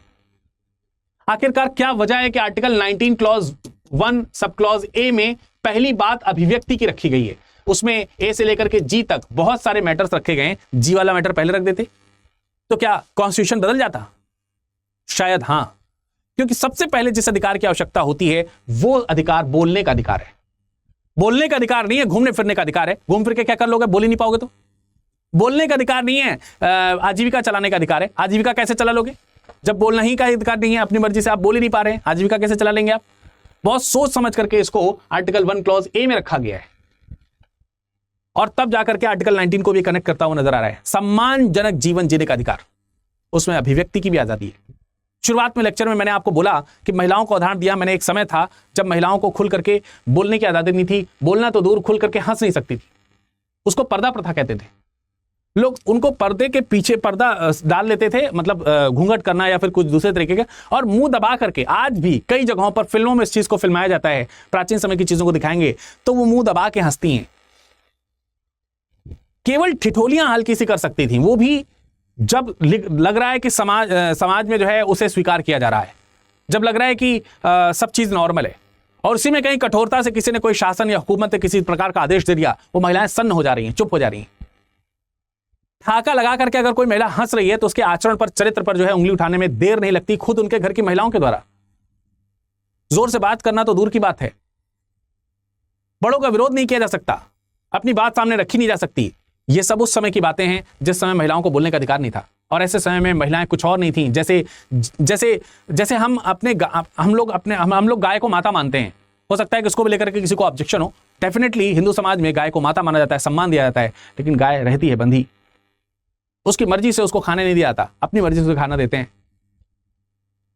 आखिरकार क्या वजह है कि article 19 clause 1 sub clause A में पहली बात अभिव्यक्ति की रखी गई है? उसमें ए से लेकर के जी तक बहुत सारे मैटर्स रखे गए हैं, जी वाला मैटर पहले रख देते तो क्या कॉन्स्टिट्यूशन बदल जाता? शायद हां, क्योंकि सबसे पहले जिस अधिकार की आवश्यकता होती है वो अधिकार बोलने का अधिकार है। बोलने का अधिकार नहीं है घूमने फिरने का अधिकार है। घूम फिर के क्या कर लोगे? बोल ही नहीं पाओगे तो। बोलने का अधिकार नहीं है आजीविका चलाने का अधिकार है। आजीविका कैसे चला लोगे जब बोलना ही का अधिकार नहीं है? अपनी मर्जी से आप बोल ही नहीं पा रहे हैं, आजीविका कैसे चला लेंगे आप? बहुत सोच समझ करके इसको आर्टिकल 1 क्लॉज ए में रखा गया है और तब जाकर के आर्टिकल 19 को भी कनेक्ट करता हुआ नजर आ रहा है। सम्मानजनक जीवन जीने का अधिकार, उसमें अभिव्यक्ति की भी आजादी है। शुरुआत में लेक्चर में मैंने आपको बोला कि महिलाओं को उदाहरण दिया मैंने। एक समय था जब महिलाओं को खुल करके बोलने की आजादी नहीं थी, बोलना तो दूर खुल करके हंस नहीं सकती थी। उसको पर्दा प्रथा कहते थे लोग। उनको पर्दे के पीछे पर्दा डाल लेते थे, मतलब घूंघट करना या फिर कुछ दूसरे तरीके का, और मुंह दबा करके। आज भी कई जगहों पर फिल्मों में इस चीज को फिल्माया जाता है, प्राचीन समय की चीजों को दिखाएंगे तो वो मुंह दबा के हंसती हैं। केवल ठिठोलियां हल्की सी कर सकती थी, वो भी जब लग रहा है कि समाज में जो है उसे स्वीकार किया जा रहा है, जब लग रहा है कि सब चीज नॉर्मल है, और उसी में कहीं कठोरता से किसी ने कोई शासन या हुकूमत ने किसी प्रकार का आदेश दे दिया, वो महिलाएं सन्न हो जा रही हैं, चुप हो जा रही हैं। ठाका लगा करके अगर कोई महिला हंस रही है तो उसके आचरण पर, चरित्र पर जो है उंगली उठाने में देर नहीं लगती, खुद उनके घर की महिलाओं के द्वारा। जोर से बात करना तो दूर की बात है, बड़ों का विरोध नहीं किया जा सकता, अपनी बात सामने रखी नहीं जा सकती। ये सब उस समय की बातें हैं जिस समय महिलाओं को बोलने का अधिकार नहीं था, और ऐसे समय में महिलाएं कुछ और नहीं थीं। जैसे हम लोग गाय को माता मानते हैं। हो सकता है कि उसको भी लेकर के किसी को ऑब्जेक्शन हो। डेफिनेटली हिंदू समाज में गाय को माता माना जाता है, सम्मान दिया जाता है, लेकिन गाय रहती है बंधी। उसकी मर्जी से उसको खाने नहीं दिया जाता, अपनी मर्जी से खाना देते हैं।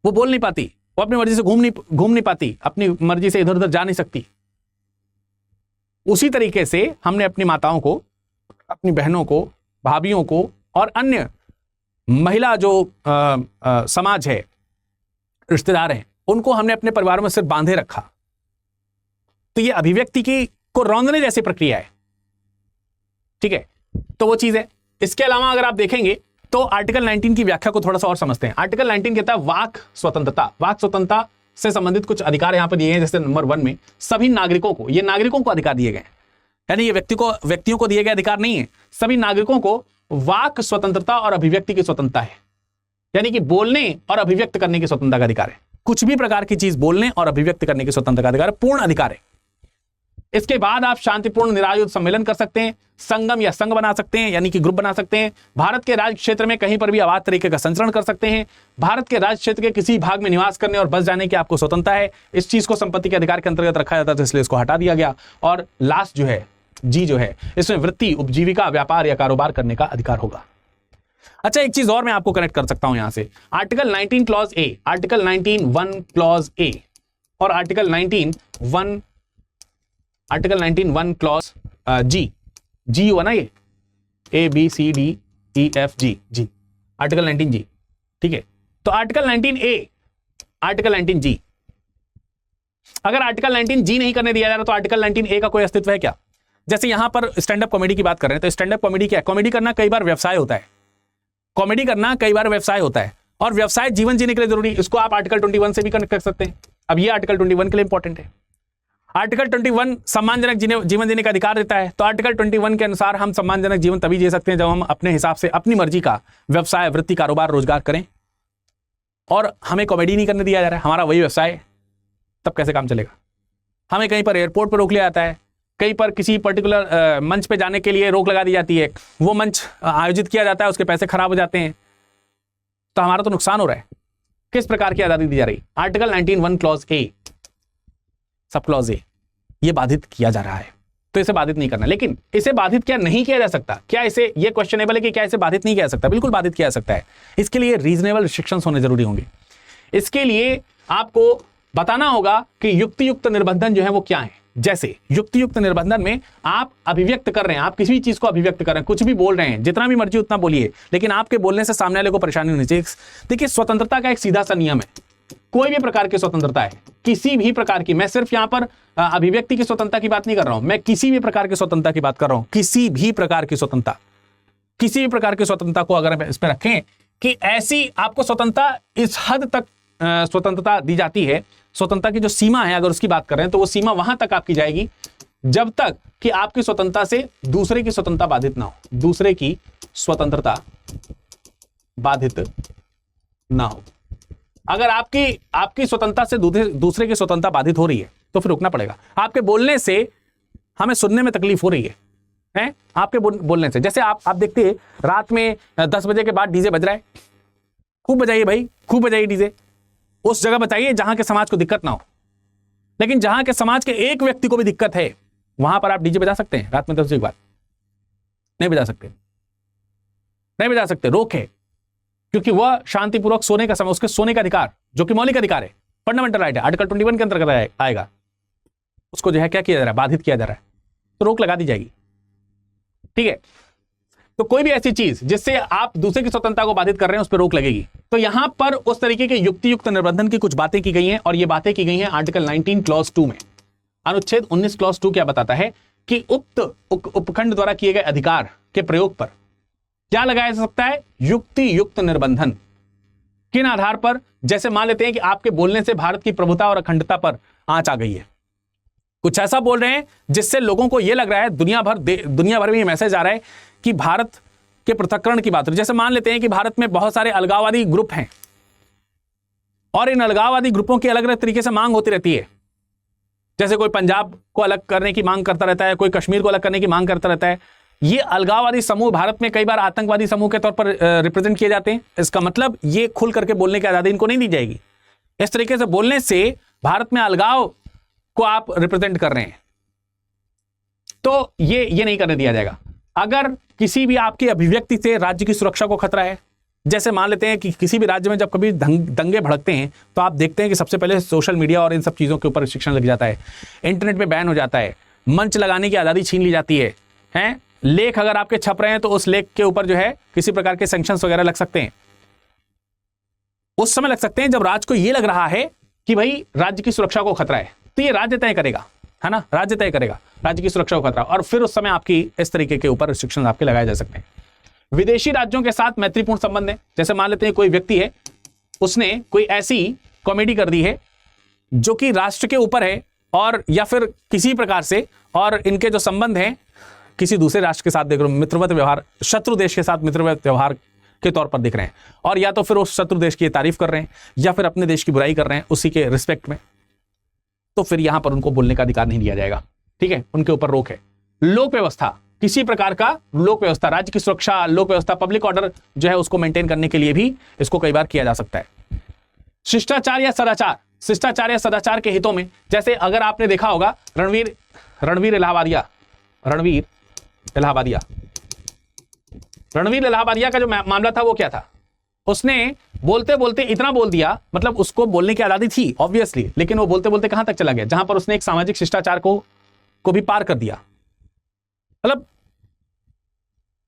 वो बोल नहीं पाती, वो अपनी मर्जी से घूम नहीं पाती, अपनी मर्जी से इधर उधर जा नहीं सकती। उसी तरीके से हमने अपनी माताओं को, अपनी बहनों को, भाभियों को और अन्य महिला जो समाज है, रिश्तेदार हैं, उनको हमने अपने परिवारों में सिर्फ बांधे रखा। तो ये अभिव्यक्ति को रौंदने जैसी प्रक्रिया है, ठीक है? तो वो चीज है। इसके अलावा अगर आप देखेंगे तो आर्टिकल 19 की व्याख्या को थोड़ा सा और समझते हैं। आर्टिकल 19 कहता है वाक स्वतंत्रता। वाक स्वतंत्रता से संबंधित कुछ अधिकार यहां पर दिए हैं, जैसे नंबर 1 में सभी नागरिकों को, ये नागरिकों को अधिकार दिए गए, यानी ये व्यक्तियों को दिए गए अधिकार नहीं है, सभी नागरिकों को वाक स्वतंत्रता और अभिव्यक्ति की स्वतंत्रता है, यानी कि बोलने और अभिव्यक्त करने की स्वतंत्रता का अधिकार है। कुछ भी प्रकार की चीज बोलने और अभिव्यक्त करने की स्वतंत्रता का अधिकार है, पूर्ण अधिकार है। इसके बाद आप शांतिपूर्ण निरायुध सम्मेलन कर सकते हैं, संगम या संघ बना सकते हैं, यानी कि ग्रुप बना सकते हैं। भारत के राज्य क्षेत्र में कहीं पर भी अबाध तरीके का संचरण कर सकते हैं। भारत के राज्य क्षेत्र के किसी भाग में निवास करने और बस जाने की आपको स्वतंत्रता है। इस चीज को संपत्ति के अधिकार के अंतर्गत रखा जाता था, इसलिए इसको हटा दिया गया। और लास्ट जो है, जी जो है, इसमें वृत्ति, उपजीविका, व्यापार या कारोबार करने का अधिकार होगा। अच्छा, एक चीज और मैं आपको कनेक्ट कर सकता हूं यहां से। Article 19 clause A, article 19 1 clause A और आर्टिकल 19 1 क्लॉज जी हुआ ना, ये ABCDEFG जी, आर्टिकल 19 जी, ठीक है? तो आर्टिकल 19 ए, आर्टिकल 19 जी, अगर आर्टिकल 19 जी नहीं करने दिया जा रहा तो आर्टिकल 19 ए का कोई अस्तित्व है क्या? जैसे यहां पर स्टैंड अप कॉमेडी की बात कर रहे हैं, तो स्टैंड अप कॉमेडी क्या है? कॉमेडी करना कई बार व्यवसाय होता है, कॉमेडी करना कई बार व्यवसाय होता है, और व्यवसाय जीवन जीने के लिए जरूरी। इसको आप आर्टिकल 21 से भी कनेक्ट कर सकते हैं। अब ये आर्टिकल 21 के लिए इंपॉर्टेंट है। आर्टिकल 21 सम्मानजनक जीवन जीने का अधिकार देता है, तो आर्टिकल 21 के अनुसार हम सम्मानजनक जीवन तभी जी सकते हैं जब हम अपने हिसाब से, अपनी मर्जी का व्यवसाय, वृत्ति, कारोबार, रोजगार करें, और हमें कॉमेडी नहीं करने दिया जा रहा है, हमारा वही व्यवसाय है। तब कैसे काम चलेगा? हमें कहीं पर एयरपोर्ट पर रोक लिया जाता है, कहीं पर किसी पर्टिकुलर मंच पे जाने के लिए रोक लगा दी जाती है, वो मंच आयोजित किया जाता है, उसके पैसे खराब हो जाते हैं, तो हमारा तो नुकसान हो रहा है। किस प्रकार की आजादी दी जा रही? Article 19 1 clause A, sub clause A, ये बाधित किया जा रहा है, तो इसे बाधित नहीं करना। लेकिन इसे बाधित क्या नहीं किया जा सकता? क्या इसे, ये क्वेश्चनेबल है कि क्या इसे बाधित नहीं किया जा सकता? बिल्कुल बाधित किया जा सकता है। इसके लिए रीजनेबल रिस्ट्रिक्शंस होने जरूरी होंगे। इसके लिए आपको बताना होगा कि युक्तियुक्त निर्बंधन जो है वो क्या है। जैसे युक्तियुक्त निर्बंधन में आप अभिव्यक्त कर रहे हैं, आप किसी भी चीज को अभिव्यक्त कर रहे हैं, कुछ भी बोल रहे हैं, जितना भी मर्जी उतना बोलिए, लेकिन आपके बोलने से सामने वाले को परेशानी होनी चाहिए। देखिए, स्वतंत्रता का एक सीधा सा नियम है, कोई भी प्रकार की स्वतंत्रता है, किसी भी प्रकार की, मैं सिर्फ यहां पर अभिव्यक्ति की स्वतंत्रता की बात नहीं कर रहा हूं, मैं किसी भी प्रकार की स्वतंत्रता की बात कर रहा हूं। किसी भी प्रकार की स्वतंत्रता, किसी भी प्रकार की स्वतंत्रता को अगर इसमें रखें कि ऐसी आपको स्वतंत्रता, इस हद तक स्वतंत्रता दी जाती है, स्वतंत्रता की जो सीमा है अगर उसकी बात कर रहे हैं, तो वो सीमा वहां तक आपकी जाएगी जब तक कि आपकी स्वतंत्रता से दूसरे की स्वतंत्रता बाधित ना हो, दूसरे की स्वतंत्रता बाधित ना हो। अगर आपकी स्वतंत्रता से दूसरे की स्वतंत्रता बाधित हो रही है तो फिर रुकना पड़ेगा। आपके बोलने से हमें सुनने में तकलीफ हो रही है आपके बोलने से। जैसे आप देखते हैं रात में 10 बजे के बाद डीजे बज रहा है, खूब बजाइए भाई, खूब बजाइए डीजे, उस जगह बताइए जहां के समाज को दिक्कत ना हो। लेकिन जहां के समाज के एक व्यक्ति को भी दिक्कत है वहां पर आप डीजे बजा सकते हैं रात में 10 बजे के बाद? नहीं बजा सकते, नहीं बजा सकते, रोक है। क्योंकि वह शांतिपूर्वक सोने का समय, उसके सोने का अधिकार जो कि मौलिक अधिकार है, फंडामेंटल राइट है, आर्टिकल 21 के अंतर्गत आएगा, उसको जो है क्या किया जा रहा है, बाधित किया जा रहा है, तो रोक लगा दी जाएगी। ठीक है, तो कोई भी ऐसी चीज जिससे आप दूसरे की स्वतंत्रता को बाधित कर रहे हैं उस पर रोक लगेगी। तो यहां पर उस तरीके के युक्तियुक्त निर्बंधन की कुछ बातें की गई हैं, और ये बातें की गई हैं आर्टिकल 19 क्लॉज 2 में। अनुच्छेद 19 क्लॉज 2 क्या बताता है कि उक्त उपखंड द्वारा किए गए अधिकार के प्रयोग पर क्या लगाया जा सकता है, युक्ति युक्त निर्बंधन। किन आधार पर? जैसे मान लेते हैं कि आपके बोलने से भारत की प्रभुता और अखंडता पर आंच आ गई है, कुछ ऐसा बोल रहे हैं जिससे लोगों को यह लग रहा है, दुनिया भर में ये मैसेज आ रहा है कि भारत के पृथक्करण की बात हो। जैसे मान लेते हैं कि भारत में बहुत सारे अलगाववादी ग्रुप हैं और इन अलगाववादी ग्रुपों की अलग अलग तरीके से मांग होती रहती है। जैसे कोई पंजाब को अलग करने की मांग करता रहता है, कोई कश्मीर को अलग करने की मांग करता रहता है। ये अलगाववादी समूह भारत में कई बार आतंकवादी समूह के तौर पर रिप्रेजेंट किए जाते हैं। इसका मतलब ये खुल करके बोलने की आजादी इनको नहीं दी जाएगी। इस तरीके से बोलने से भारत में अलगाव को आप रिप्रेजेंट कर रहे हैं, तो ये नहीं करने दिया जाएगा। अगर किसी भी आपकी अभिव्यक्ति से राज्य की सुरक्षा को खतरा है, जैसे मान लेते हैं कि किसी भी राज्य में जब कभी दंगे भड़कते हैं तो आप देखते हैं कि सबसे पहले सोशल मीडिया और इन सब चीजों के ऊपर रिस्ट्रिक्शन लग जाता है, इंटरनेट पे बैन हो जाता है, मंच लगाने की आजादी छीन ली जाती है। लेख अगर आपके छप रहे हैं तो उस लेख के ऊपर जो है किसी प्रकार के सैंक्शंस वगैरह लग सकते हैं। उस समय लग सकते हैं जब राज्य को यह लग रहा है कि भाई राज्य की सुरक्षा को खतरा है, तो ये राज्य तय करेगा, है ना, राज्य तय करेगा राज्य की सुरक्षा को खतरा, और फिर उस समय आपकी इस तरीके के ऊपर रिस्ट्रिक्शन आपके लगाए जा सकते हैं। विदेशी राज्यों के साथ मैत्रीपूर्ण संबंध है। जैसे मान लेते हैं कोई व्यक्ति है, उसने कोई ऐसी कॉमेडी कर दी है जो कि राष्ट्र के ऊपर है, और या फिर किसी प्रकार से, और इनके जो संबंध हैं किसी दूसरे राष्ट्र के साथ देख रहे हो, मित्रवत व्यवहार, शत्रु देश के साथ मित्रवत व्यवहार के तौर पर दिख रहे हैं, और या तो फिर उस शत्रु देश की तारीफ कर रहे हैं या फिर अपने देश की बुराई कर रहे हैं उसी के रिस्पेक्ट में, तो फिर यहां पर उनको बोलने का अधिकार नहीं दिया जाएगा। ठीक है, उनके ऊपर रोक है। लोक व्यवस्था, किसी प्रकार का लोक व्यवस्था, राज्य की सुरक्षा, लोक व्यवस्था, पब्लिक ऑर्डर जो है उसको मेंटेन करने के लिए भी इसको कई बार किया जा सकता है। शिष्टाचार या सदाचार, शिष्टाचार या सदाचार के हितों में, जैसे अगर आपने देखा होगा रणवीर इलाहाबादिया का जो मामला था वो क्या था, उसने बोलते बोलते इतना बोल दिया, मतलब उसको बोलने की आजादी थी ऑब्वियसली, लेकिन वो बोलते बोलते कहां तक चला गया, जहां पर उसने एक सामाजिक शिष्टाचार को भी पार कर दिया। मतलब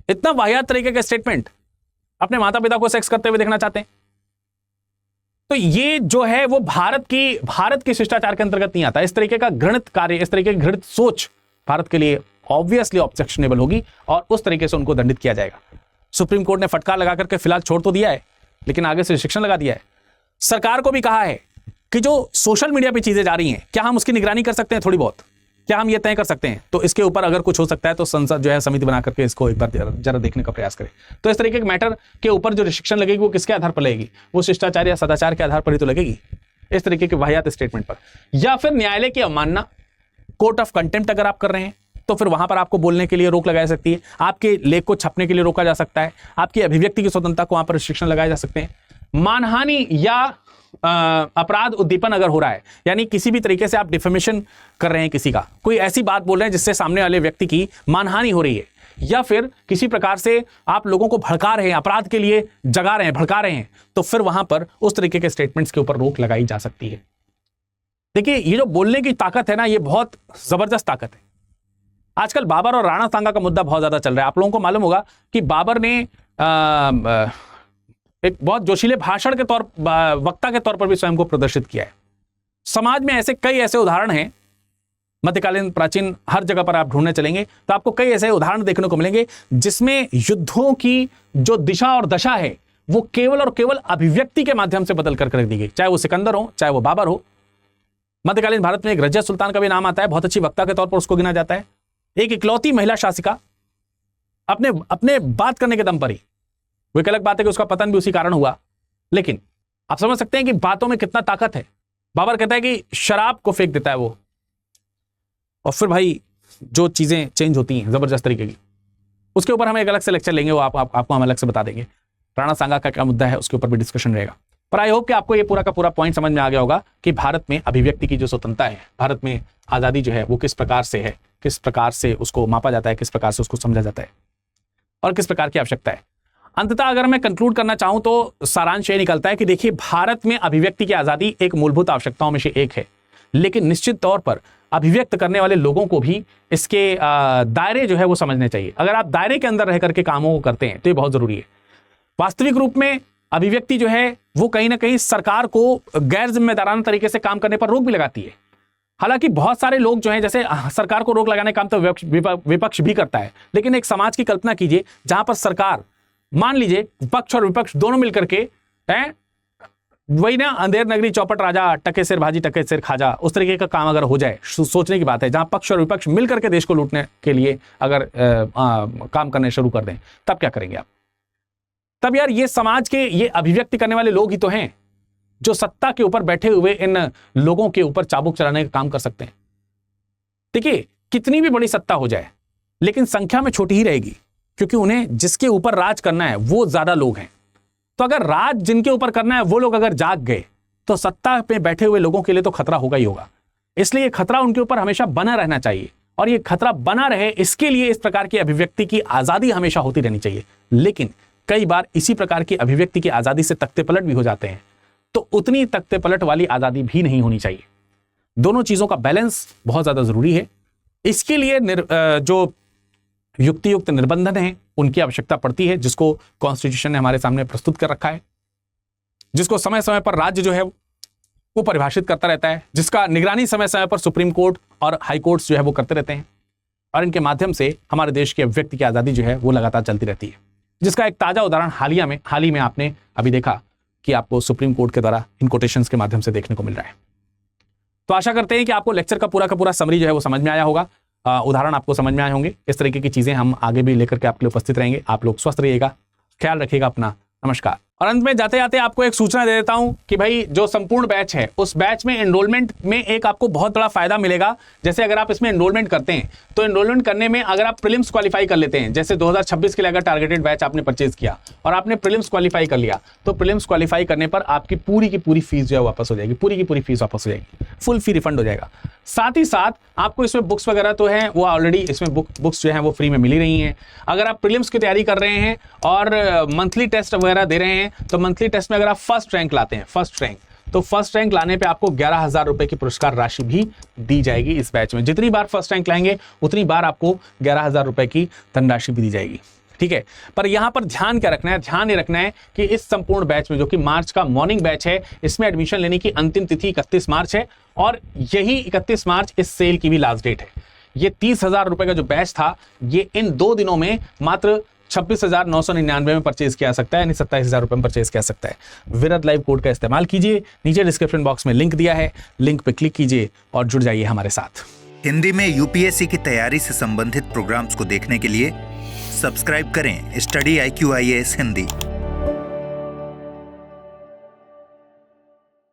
इतना वाहियात तरीके का स्टेटमेंट, अपने माता पिता को सेक्स करते हुए देखना चाहते हैं, तो ये जो है वो भारत के शिष्टाचार के अंतर्गत नहीं आता। इस तरीके का घृणित कार्य, इस तरीके की घृणित सोच भारत के लिए ऑब्वियसली ऑब्जेक्शनेबल होगी, और उस तरीके से उनको दंडित किया जाएगा। सुप्रीम कोर्ट ने फटकार लगा करके फिलहाल छोड़ तो दिया है, लेकिन आगे से रिस्ट्रिक्शन लगा दिया है। सरकार को भी कहा है कि जो सोशल मीडिया पे चीजें जा रही हैं, क्या हम उसकी निगरानी कर सकते हैं थोड़ी बहुत, क्या हम ये तय कर सकते हैं, तो इसके ऊपर अगर कुछ हो सकता है तो संसद जो है समिति बना करके इसको एक बार जरा देखने का प्रयास करे। तो इस तरीके के मैटर के ऊपर जो रिस्ट्रिक्शन लगेगी वो किसके आधार पर लगेगी, वो शिष्टाचार या सदाचार के आधार पर ही तो लगेगी, इस तरीके के वाहियात स्टेटमेंट पर। या फिर न्यायालय की अवमानना, कोर्ट ऑफ कंटेम्प्ट अगर आप कर रहे हैं तो फिर वहां पर आपको बोलने के लिए रोक लगाई जा सकती है, आपके लेख को छपने के लिए रोका जा सकता है, आपकी अभिव्यक्ति की स्वतंत्रता को वहां पर रिस्ट्रिक्शन लगाए जा सकते हैं। मानहानि या अपराध उद्दीपन अगर हो रहा है, यानी किसी भी तरीके से आप डिफेमेशन कर रहे हैं, किसी का कोई ऐसी बात बोल रहे हैं जिससे सामने वाले व्यक्ति की मानहानि हो रही है, या फिर किसी प्रकार से आप लोगों को भड़का रहे हैं, अपराध के लिए जगा रहे हैं, भड़का रहे हैं, तो फिर वहां पर उस तरीके के स्टेटमेंट्स के ऊपर रोक लगाई जा सकती है। देखिए, ये जो बोलने की ताकत है ना, ये बहुत जबरदस्त ताकत है। आजकल बाबर और राणा सांगा का मुद्दा बहुत ज्यादा चल रहा है। आप लोगों को मालूम होगा कि बाबर ने एक बहुत जोशीले भाषण के वक्ता के तौर पर भी स्वयं को प्रदर्शित किया है। समाज में ऐसे कई ऐसे उदाहरण हैं, मध्यकालीन प्राचीन हर जगह पर आप ढूंढने चलेंगे तो आपको कई ऐसे उदाहरण देखने को मिलेंगे जिसमें युद्धों की जो दिशा और दशा है वो केवल और केवल अभिव्यक्ति के माध्यम से बदल कर रख दी गई, चाहे वो सिकंदर हो, चाहे वो बाबर हो। मध्यकालीन भारत में एक रजिया सुल्तान का भी नाम आता है, बहुत अच्छी वक्ता के तौर पर उसको गिना जाता है। एक इकलौती महिला शासिका, अपने अपने बात करने के दम पर ही। वो एक अलग बात है कि उसका पतन भी उसी कारण हुआ, लेकिन आप समझ सकते हैं कि बातों में कितना ताकत है। बाबर कहता है कि शराब को फेंक देता है वो, और फिर भाई जो चीजें चेंज होती हैं जबरदस्त तरीके की, उसके ऊपर हम एक अलग से लेक्चर लेंगे, वो आपको हम अलग से बता देंगे। राणा सांगा का क्या मुद्दा है उसके ऊपर भी डिस्कशन रहेगा। पर आई होप कि आपको ये पूरा का पूरा पॉइंट समझ में आ गया होगा कि भारत में अभिव्यक्ति की जो स्वतंत्रता है, भारत में आजादी जो है वो किस प्रकार से है, किस प्रकार से उसको मापा जाता है, किस प्रकार से उसको समझा जाता है और किस प्रकार की आवश्यकता है। अंततः अगर मैं कंक्लूड करना चाहूं तो सारांश ये निकलता है कि देखिए, भारत में अभिव्यक्ति की आजादी एक मूलभूत आवश्यकताओं में से एक है, लेकिन निश्चित तौर पर अभिव्यक्त करने वाले लोगों को भी इसके दायरे जो है वो समझने चाहिए। अगर आप दायरे के अंदर रह करके कामों को करते हैं तो ये बहुत जरूरी है। वास्तविक रूप में अभिव्यक्ति जो है वो कहीं ना कहीं सरकार को गैर जिम्मेदाराना तरीके से काम करने पर रोक भी लगाती है। हालांकि बहुत सारे लोग जो हैं, जैसे सरकार को रोक लगाने का काम तो विपक्ष भी करता है, लेकिन एक समाज की कल्पना कीजिए जहां पर सरकार, मान लीजिए पक्ष और विपक्ष दोनों मिलकर के हैं, वही ना अंधेर नगरी चौपट राजा, टके सिर भाजी टके सिर खाजा, उस तरीके का काम अगर हो जाए, सोचने की बात है, जहां पक्ष और विपक्ष मिलकर के देश को लूटने के लिए अगर काम करने शुरू कर दें, तब क्या करेंगे आप? तब यार ये समाज के ये अभिव्यक्ति करने वाले लोग ही तो हैं जो सत्ता के ऊपर बैठे हुए इन लोगों के ऊपर चाबुक चलाने का काम कर सकते हैं। देखिए, कितनी भी बड़ी सत्ता हो जाए लेकिन संख्या में छोटी ही रहेगी, क्योंकि उन्हें जिसके ऊपर राज करना है वो ज्यादा लोग हैं। तो अगर राज जिनके ऊपर करना है वो लोग अगर जाग गए तो सत्ता पे बैठे हुए लोगों के लिए तो खतरा होगा ही होगा। इसलिए खतरा उनके ऊपर हमेशा बना रहना चाहिए, और ये खतरा बना रहे इसके लिए इस प्रकार की अभिव्यक्ति की आजादी हमेशा होती रहनी चाहिए। लेकिन कई बार इसी प्रकार की अभिव्यक्ति की आजादी से तख्ते पलट भी हो जाते हैं, तो उतनी तख्ते पलट वाली आजादी भी नहीं होनी चाहिए। दोनों चीजों का बैलेंस बहुत ज्यादा जरूरी है। इसके लिए जो युक्ति युक्त निर्बंधन है उनकी आवश्यकता पड़ती है, जिसको कॉन्स्टिट्यूशन ने हमारे सामने प्रस्तुत कर रखा है, जिसको समय समय पर राज्य जो है वो परिभाषित करता रहता है, जिसका निगरानी समय समय पर सुप्रीम कोर्ट और हाई कोर्ट्स जो है वो करते रहते हैं, और इनके माध्यम से हमारे देश के अभिव्यक्ति की आजादी जो है वो लगातार चलती रहती है। जिसका एक ताजा उदाहरण हाल ही में आपने अभी देखा कि आपको सुप्रीम कोर्ट के द्वारा इन कोटेशंस के माध्यम से देखने को मिल रहा है। तो आशा करते हैं कि आपको लेक्चर का पूरा समरी जो है वो समझ में आया होगा, उदाहरण आपको समझ में आए होंगे। इस तरीके की चीजें हम आगे भी लेकर के आपके लिए उपस्थित रहेंगे। आप लोग स्वस्थ रहिएगा, ख्याल रखिएगा अपना। नमस्कार। और अंत में जाते जाते आपको एक सूचना दे देता हूं कि भाई जो संपूर्ण बैच है उस बैच में एनरोलमेंट में एक आपको बहुत बड़ा फायदा मिलेगा। जैसे अगर आप इसमें एनरोलमेंट करते हैं तो एनरोलमेंट करने में अगर आप प्रीलिम्स क्वालिफाई कर लेते हैं, जैसे 2026 के लिए अगर टारगेटेड बैच आपने परचेज किया और आपने प्रीलिम्स क्वालिफाई कर लिया, तो प्रीलिम्स क्वालिफाई करने पर आपकी पूरी की पूरी फीस जो है वापस हो जाएगी, पूरी की पूरी फीस वापस हो जाएगी, फुल फी रिफंड हो जाएगा। साथ ही साथ आपको इसमें बुक्स वगैरह तो हैं, वो ऑलरेडी इसमें बुक्स जो हैं वो फ्री में मिली रही हैं। अगर आप प्रीलिम्स की तैयारी कर रहे हैं और मंथली टेस्ट वगैरह दे रहे हैं, तो मंथली टेस्ट में अगर आप फर्स्ट रैंक लाते हैं, तो फर्स्ट रैंक लाने पे आपको 11,000 रुपए की पुरस्कार राशि भी दी जाएगी इस बैच में। जितनी बार फर्स्ट रैंक लाएंगे उतनी बार आपको 11,000 रुपए की धनराशि भी दी जाएगी, ठीक है। पर यहां पर ध्यान क्या रखना है? ध्यान ये रखना है कि इस संपूर्ण बैच में, जो कि मार्च का मॉर्निंग बैच है, इसमें एडमिशन लेने की अंतिम तिथि 31 मार्च है, और यही 31 मार्च इस सेल की भी लास्ट डेट है। ये 30,000 रुपए का जो बैच था, ये इन 2 दिनों में मात्र 26,999 में परचेज किया सकता है, यानी 27,000 रुपए में परचेज किया सकता है। विरद लाइव कोड का इस्तेमाल कीजिए, नीचे डिस्क्रिप्शन बॉक्स में लिंक दिया है, लिंक पे क्लिक कीजिए और जुड़ जाइए हमारे साथ। हिंदी में यूपीएससी की तैयारी से संबंधित प्रोग्राम्स को देखने के लिए सब्सक्राइब करें स्टडी IQ IAS हिंदी।